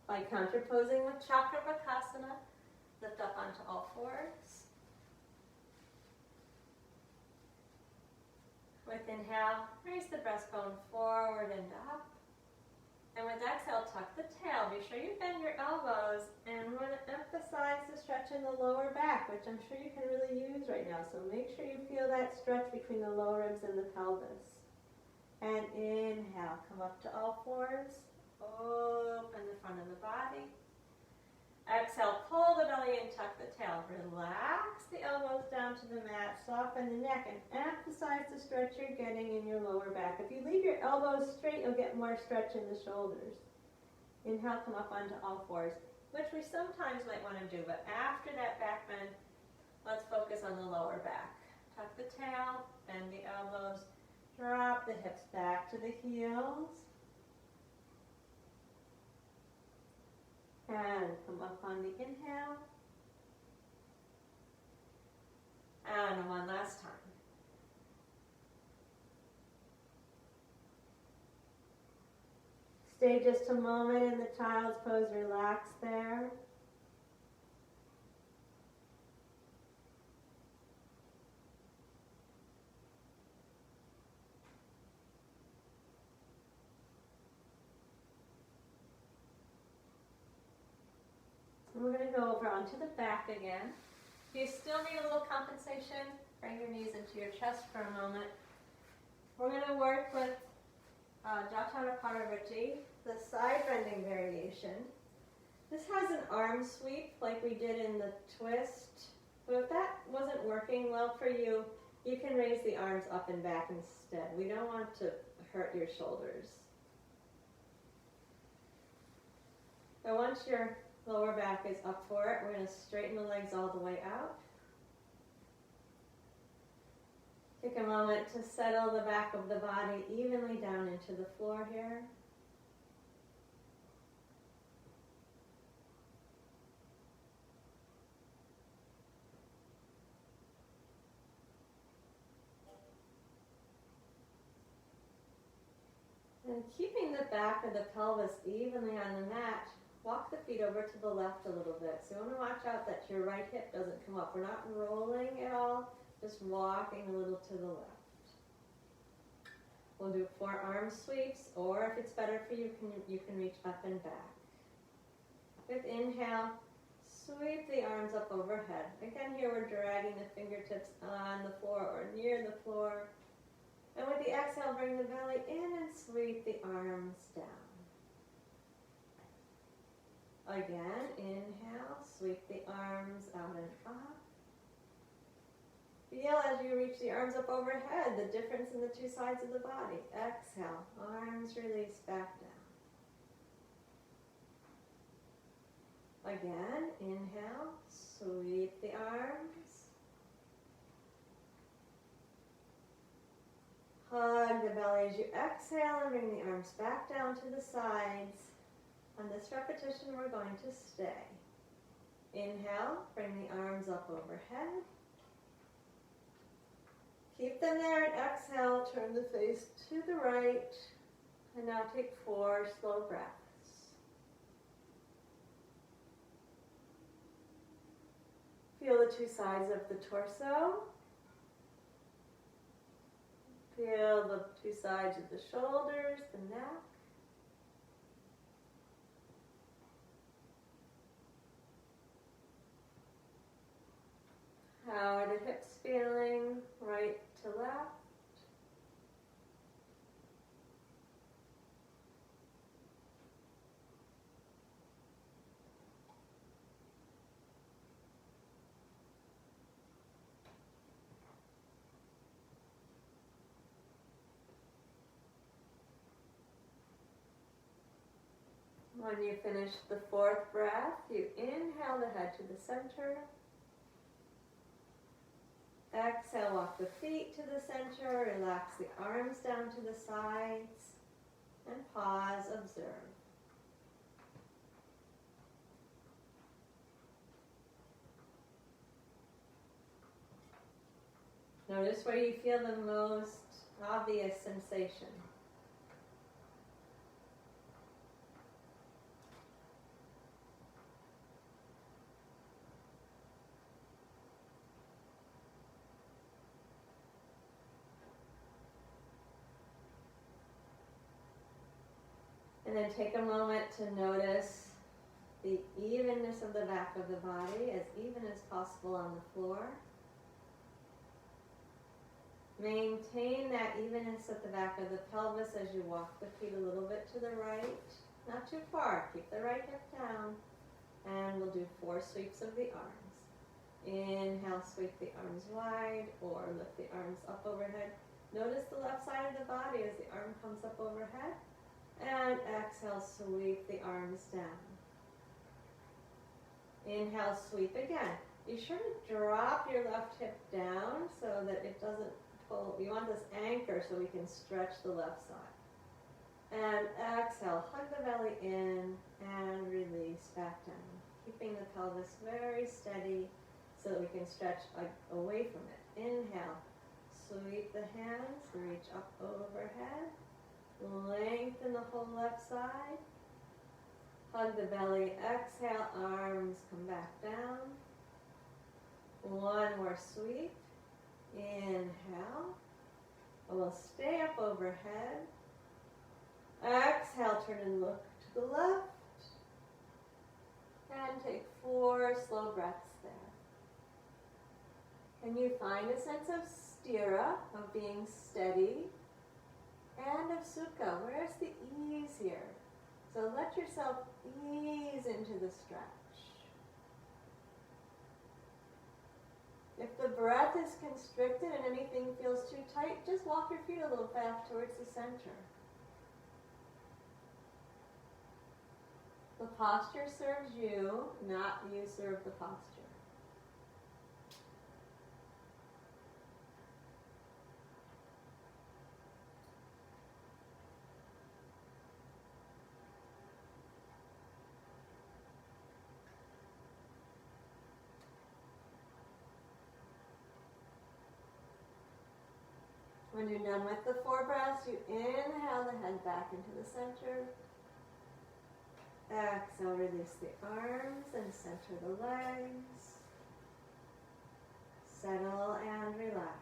by counterposing with Chakrabakasana. Lift up onto all fours. With inhale, raise the breastbone forward and up. And with exhale, tuck the tail. Be sure you bend your elbows. And we're going to emphasize the stretch in the lower back, which I'm sure you can really use right now. So make sure you feel that stretch between the lower ribs and the pelvis. And inhale, come up to all fours. Open the front of the body. Exhale, pull the belly and tuck the tail. Relax the elbows down to the mat. Soften the neck and emphasize the stretch you're getting in your lower back. If you leave your elbows straight, you'll get more stretch in the shoulders. Inhale, come up onto all fours, which we sometimes might want to do. But after that back bend, let's focus on the lower back. Tuck the tail, bend the elbows. Drop the hips back to the heels. And come up on the inhale. And one last time. Stay just a moment in the child's pose. Relax there. We're going to go over onto the back again. If you still need a little compensation, bring your knees into your chest for a moment. We're going to work with Jatana Paravritti, the side bending variation. This has an arm sweep like we did in the twist. But if that wasn't working well for you, you can raise the arms up and back instead. We don't want to hurt your shoulders. So once your lower back is up for it, we're going to straighten the legs all the way out. Take a moment to settle the back of the body evenly down into the floor here. And keeping the back of the pelvis evenly on the mat, walk the feet over to the left a little bit. So you want to watch out that your right hip doesn't come up. We're not rolling at all, just walking a little to the left. We'll do 4 arm sweeps, or if it's better for you, you can reach up and back. With inhale, sweep the arms up overhead. Again, here we're dragging the fingertips on the floor or near the floor. And with the exhale, bring the belly in and sweep the arms down. Again, inhale, sweep the arms out and up. Feel as you reach the arms up overhead, the difference in the two sides of the body. Exhale, arms release back down. Again, inhale, sweep the arms. Hug the belly as you exhale and bring the arms back down to the sides. On this repetition, we're going to stay. Inhale, bring the arms up overhead. Keep them there and exhale, turn the face to the right. And now take 4 slow breaths. Feel the two sides of the torso. Feel the two sides of the shoulders, the neck. How are the hips feeling, right to left? When you finish the fourth breath, you inhale the head to the center. Exhale, walk the feet to the center, relax the arms down to the sides, and pause, observe. Notice where you feel the most obvious sensation. And then take a moment to notice the evenness of the back of the body, as even as possible on the floor. Maintain that evenness at the back of the pelvis as you walk the feet a little bit to the right. Not too far. Keep the right hip down. And we'll do 4 sweeps of the arms. Inhale, sweep the arms wide or lift the arms up overhead. Notice the left side of the body as the arm comes up overhead. And exhale, sweep the arms down. Inhale, sweep again. Be sure to drop your left hip down so that it doesn't pull. You want this anchor so we can stretch the left side. And exhale, hug the belly in and release back down. Keeping the pelvis very steady so that we can stretch away from it. Inhale, sweep the hands, reach up overhead. Lengthen the whole left side. Hug the belly. Exhale, arms come back down. 1 more sweep. Inhale. We'll stay up overhead. Exhale, turn and look to the left. And take 4 slow breaths there. Can you find a sense of sthira, of being steady? And of sukha, where's the ease here? So let yourself ease into the stretch. If the breath is constricted and anything feels too tight, just walk your feet a little back towards the center. The posture serves you, not you serve the posture. When you're done with the 4 breaths, you inhale the head back into the center. Exhale, release the arms and center the legs. Settle and relax.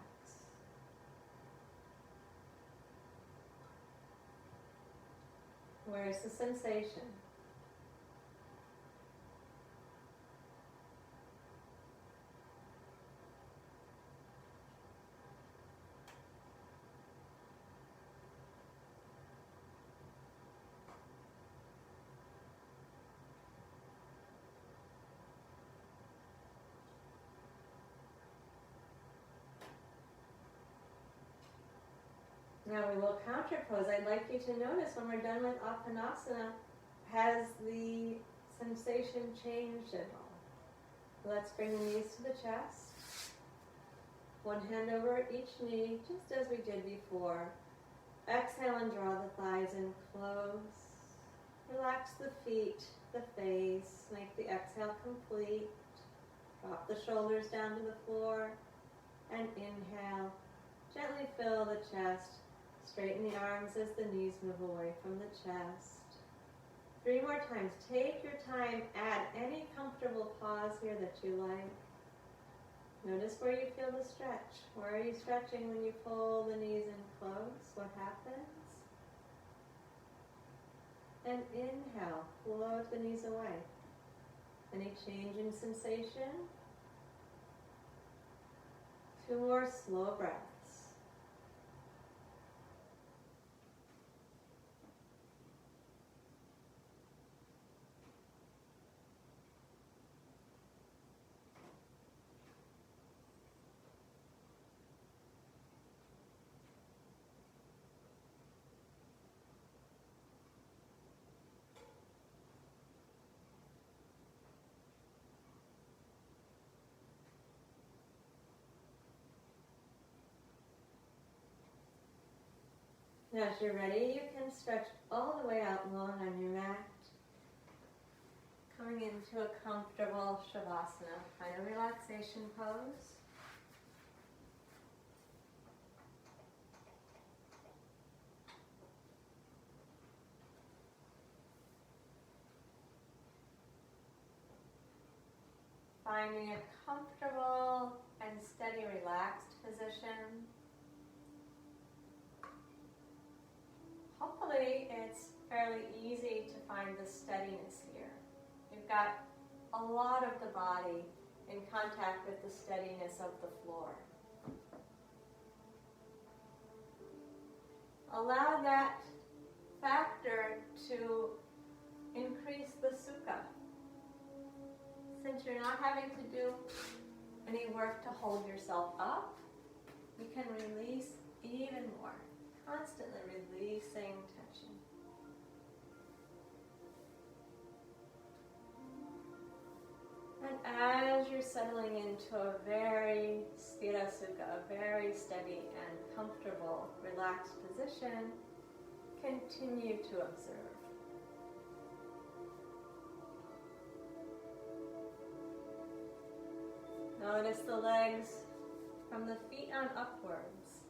Where's the sensation? Now we will counterpose. I'd like you to notice when we're done with Apanasana, has the sensation changed at all? Let's bring the knees to the chest. 1 hand over each knee, just as we did before. Exhale and draw the thighs in close. Relax the feet, the face. Make the exhale complete. Drop the shoulders down to the floor. And inhale. Gently fill the chest. Straighten the arms as the knees move away from the chest. 3 more times. Take your time. Add any comfortable pause here that you like. Notice where you feel the stretch. Where are you stretching when you pull the knees in close? What happens? And inhale. Float the knees away. Any change in sensation? 2 more slow breaths. Now, as you're ready, you can stretch all the way out long on your mat, coming into a comfortable Shavasana, find a relaxation pose. Finding a comfortable and steady, relaxed position. Hopefully, it's fairly easy to find the steadiness here. You've got a lot of the body in contact with the steadiness of the floor. Allow that factor to increase the sukha. Since you're not having to do any work to hold yourself up, you can release even more, constantly releasing tension. And as you're settling into a very sthira sukha, a very steady and comfortable, relaxed position, continue to observe. Notice the legs from the feet on upwards.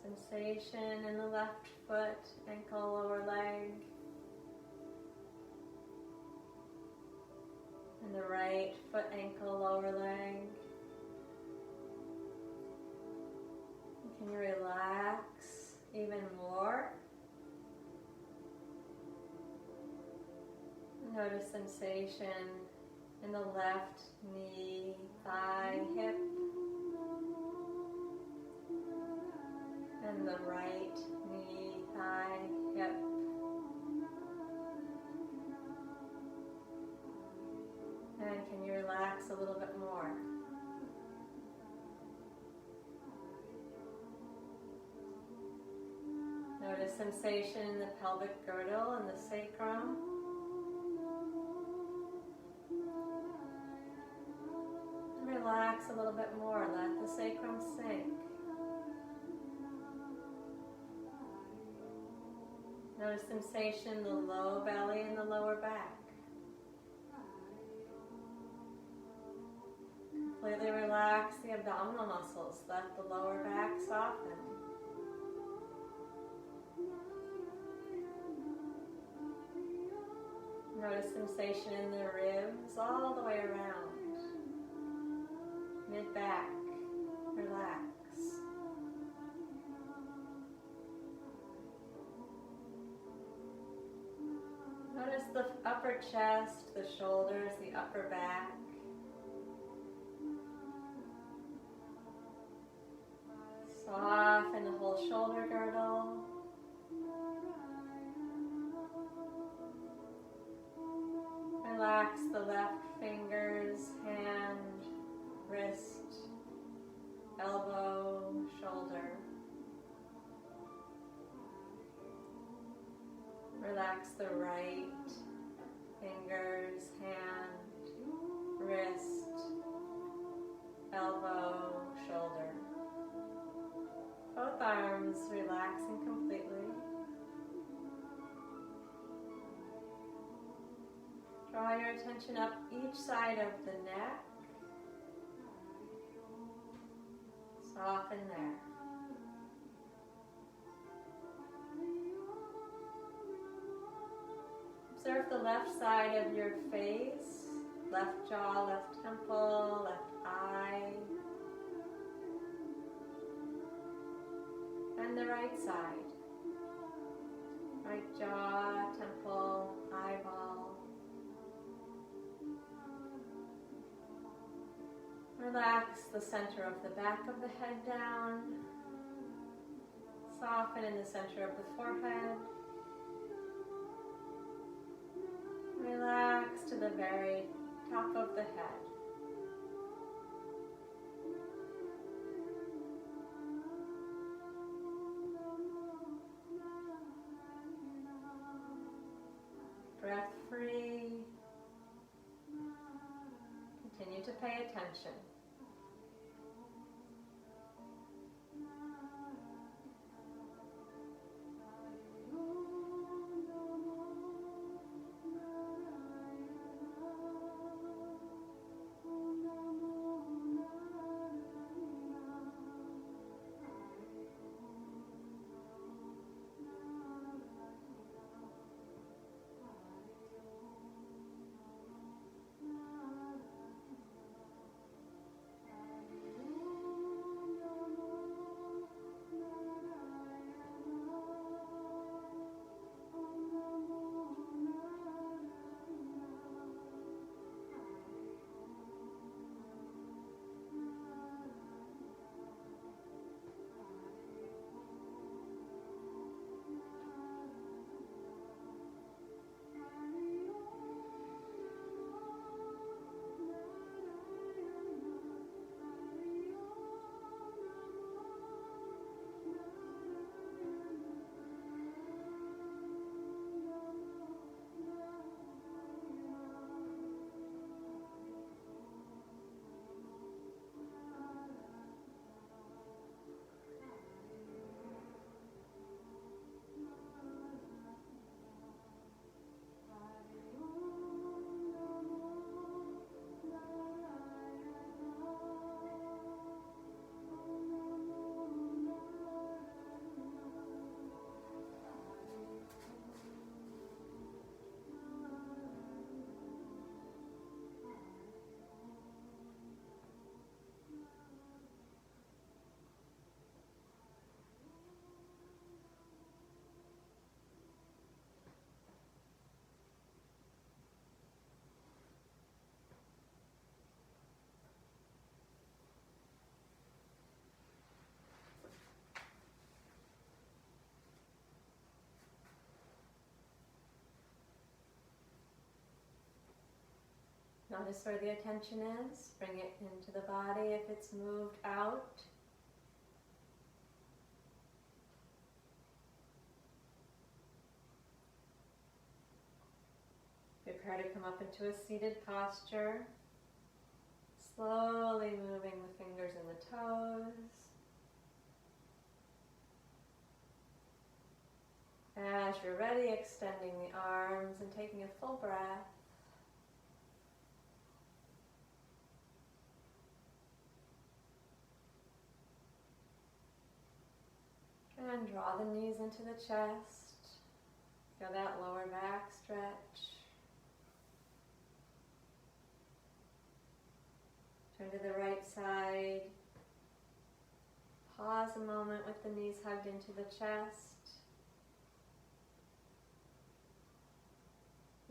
Sensation in the left foot, ankle, lower leg. And the right foot, ankle, lower leg. Can you relax even more? Notice sensation in the left knee, thigh, hip, and the right knee, thigh, hip. And can you relax a little bit more? Notice sensation in the pelvic girdle and the sacrum. Relax a little bit more. Let the sacrum sink. Notice sensation in the low belly and the lower back. Completely relax the abdominal muscles. Let the lower back soften. Notice sensation in the ribs all the way around. Mid-back, relax. Notice the upper chest, the shoulders, the upper back. Soften the whole shoulder girdle. Relax the left fingers, hand, wrist, elbow, shoulder. Relax the right fingers, hand, wrist, elbow, shoulder. Both arms relaxing completely. Draw your attention up each side of the neck. Soften there. Observe the left side of your face, left jaw, left temple, left eye, and the right side. Right jaw, temple, eyeball. Relax the center of the back of the head down. Soften in the center of the forehead. Relax to the very top of the head. Breath free. Continue to pay attention. Notice where the attention is. Bring it into the body if it's moved out. Prepare to come up into a seated posture. Slowly moving the fingers and the toes. As you're ready, extending the arms and taking a full breath. And draw the knees into the chest. Feel that lower back stretch. Turn to the right side. Pause a moment with the knees hugged into the chest.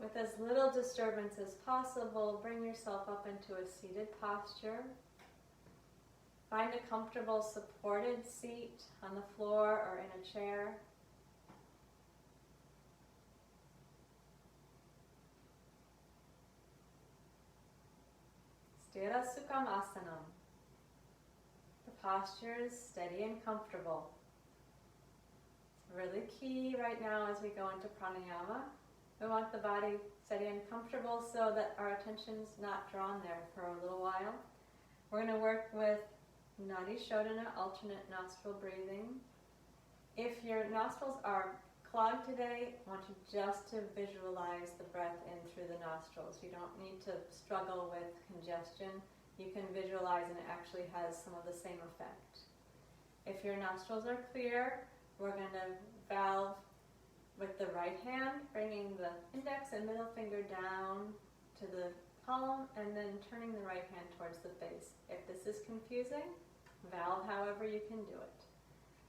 With as little disturbance as possible, bring yourself up into a seated posture. Find a comfortable supported seat on the floor or in a chair. Sthira Sukham Asanam. The posture is steady and comfortable. It's really key right now as we go into pranayama. We want the body steady and comfortable so that our attention's not drawn there for a little while. We're going to work with Nadi Shodhana, alternate nostril breathing. If your nostrils are clogged today, I want you just to visualize the breath in through the nostrils. You don't need to struggle with congestion. You can visualize and it actually has some of the same effect. If your nostrils are clear, we're going to valve with the right hand, bringing the index and middle finger down to the palm and then turning the right hand towards the face. If this is confusing, valve however you can do it.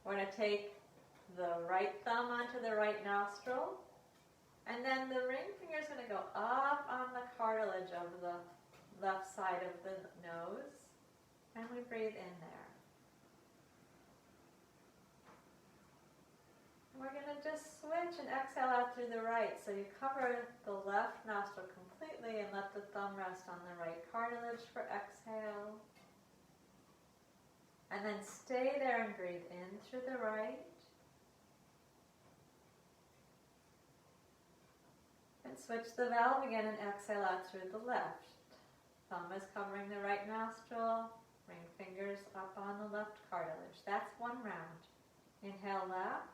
We're going to take the right thumb onto the right nostril, and then the ring finger is going to go up on the cartilage of the left side of the nose, and we breathe in there. We're going to just switch and exhale out through the right. So you cover the left nostril completely and let the thumb rest on the right cartilage for exhale. And then stay there and breathe in through the right. And switch the valve again and exhale out through the left. Thumb is covering the right nostril. Ring fingers up on the left cartilage. That's one round. Inhale left.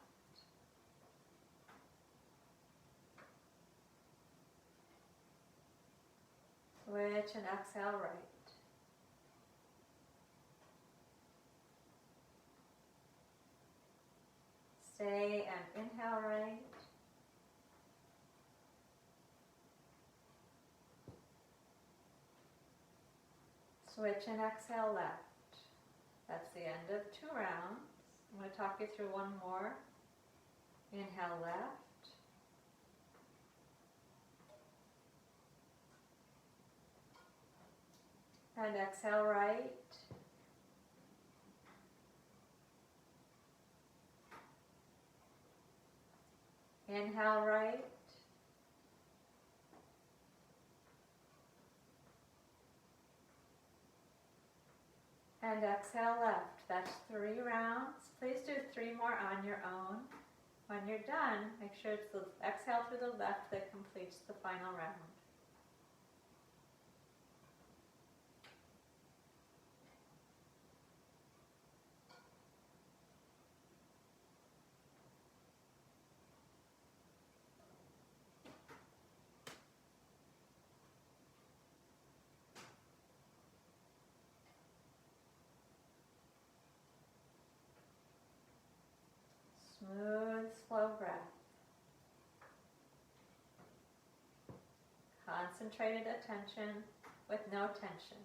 Switch and exhale right. Stay and inhale right. Switch and exhale left. That's the end of 2 rounds. I'm going to talk you through one more. Inhale left. And exhale right. Inhale right. And exhale left. That's 3 rounds. Please do 3 more on your own. When you're done, make sure it's the exhale through the left that completes the final round. Smooth, slow breath. Concentrated attention with no tension.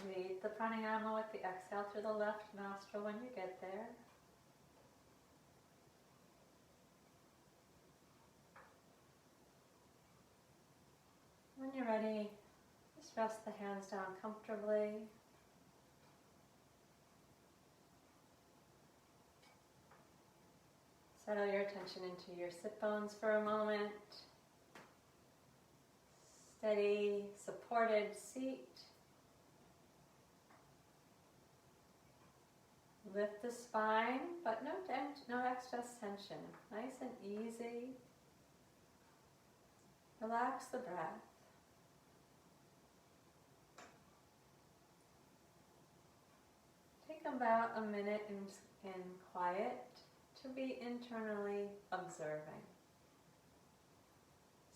Lead the pranayama with the exhale through the left nostril when you get there. When you're ready, just rest the hands down comfortably. Settle your attention into your sit bones for a moment. Steady, supported seat. Lift the spine, but no excess tension. Nice and easy. Relax the breath. Take about a minute in quiet to be internally observing.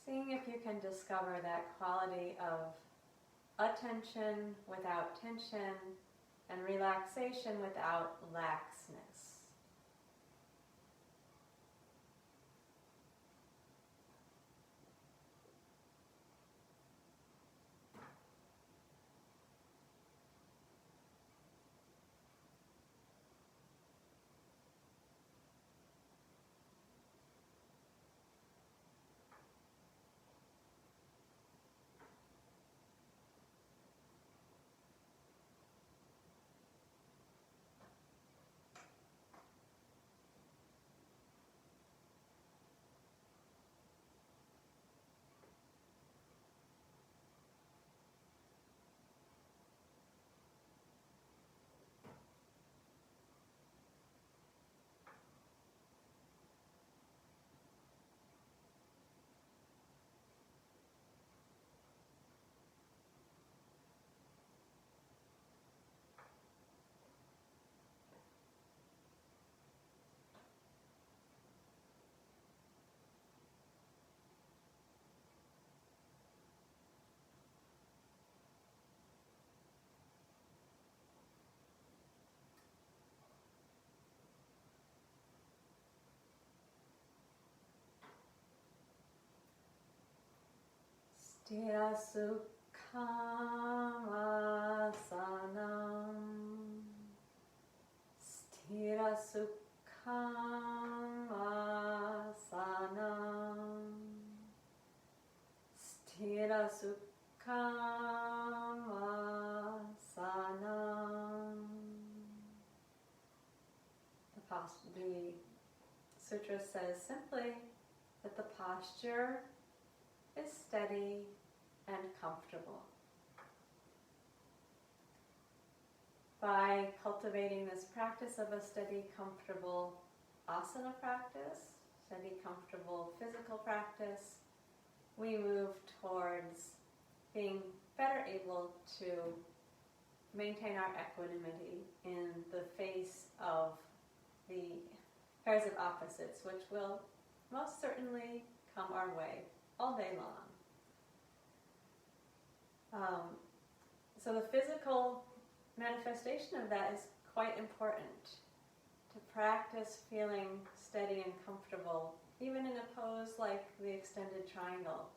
Seeing if you can discover that quality of attention without tension and relaxation without laxness. Stira sukham asanam. Stira sukham asanam. Stira sukham asanam. The sutra says simply that the posture is steady and comfortable. By cultivating this practice of a steady, comfortable asana practice, steady, comfortable physical practice, we move towards being better able to maintain our equanimity in the face of the pairs of opposites, which will most certainly come our way all day long. So the physical manifestation of that is quite important. To practice feeling steady and comfortable, even in a pose like the extended triangle,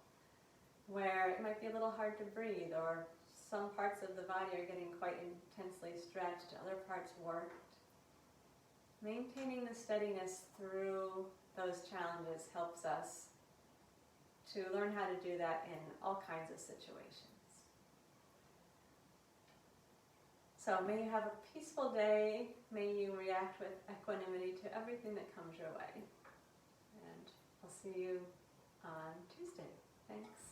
where it might be a little hard to breathe, or some parts of the body are getting quite intensely stretched, other parts worked. Maintaining the steadiness through those challenges helps us to learn how to do that in all kinds of situations. So may you have a peaceful day. May you react with equanimity to everything that comes your way. And I'll see you on Tuesday. Thanks.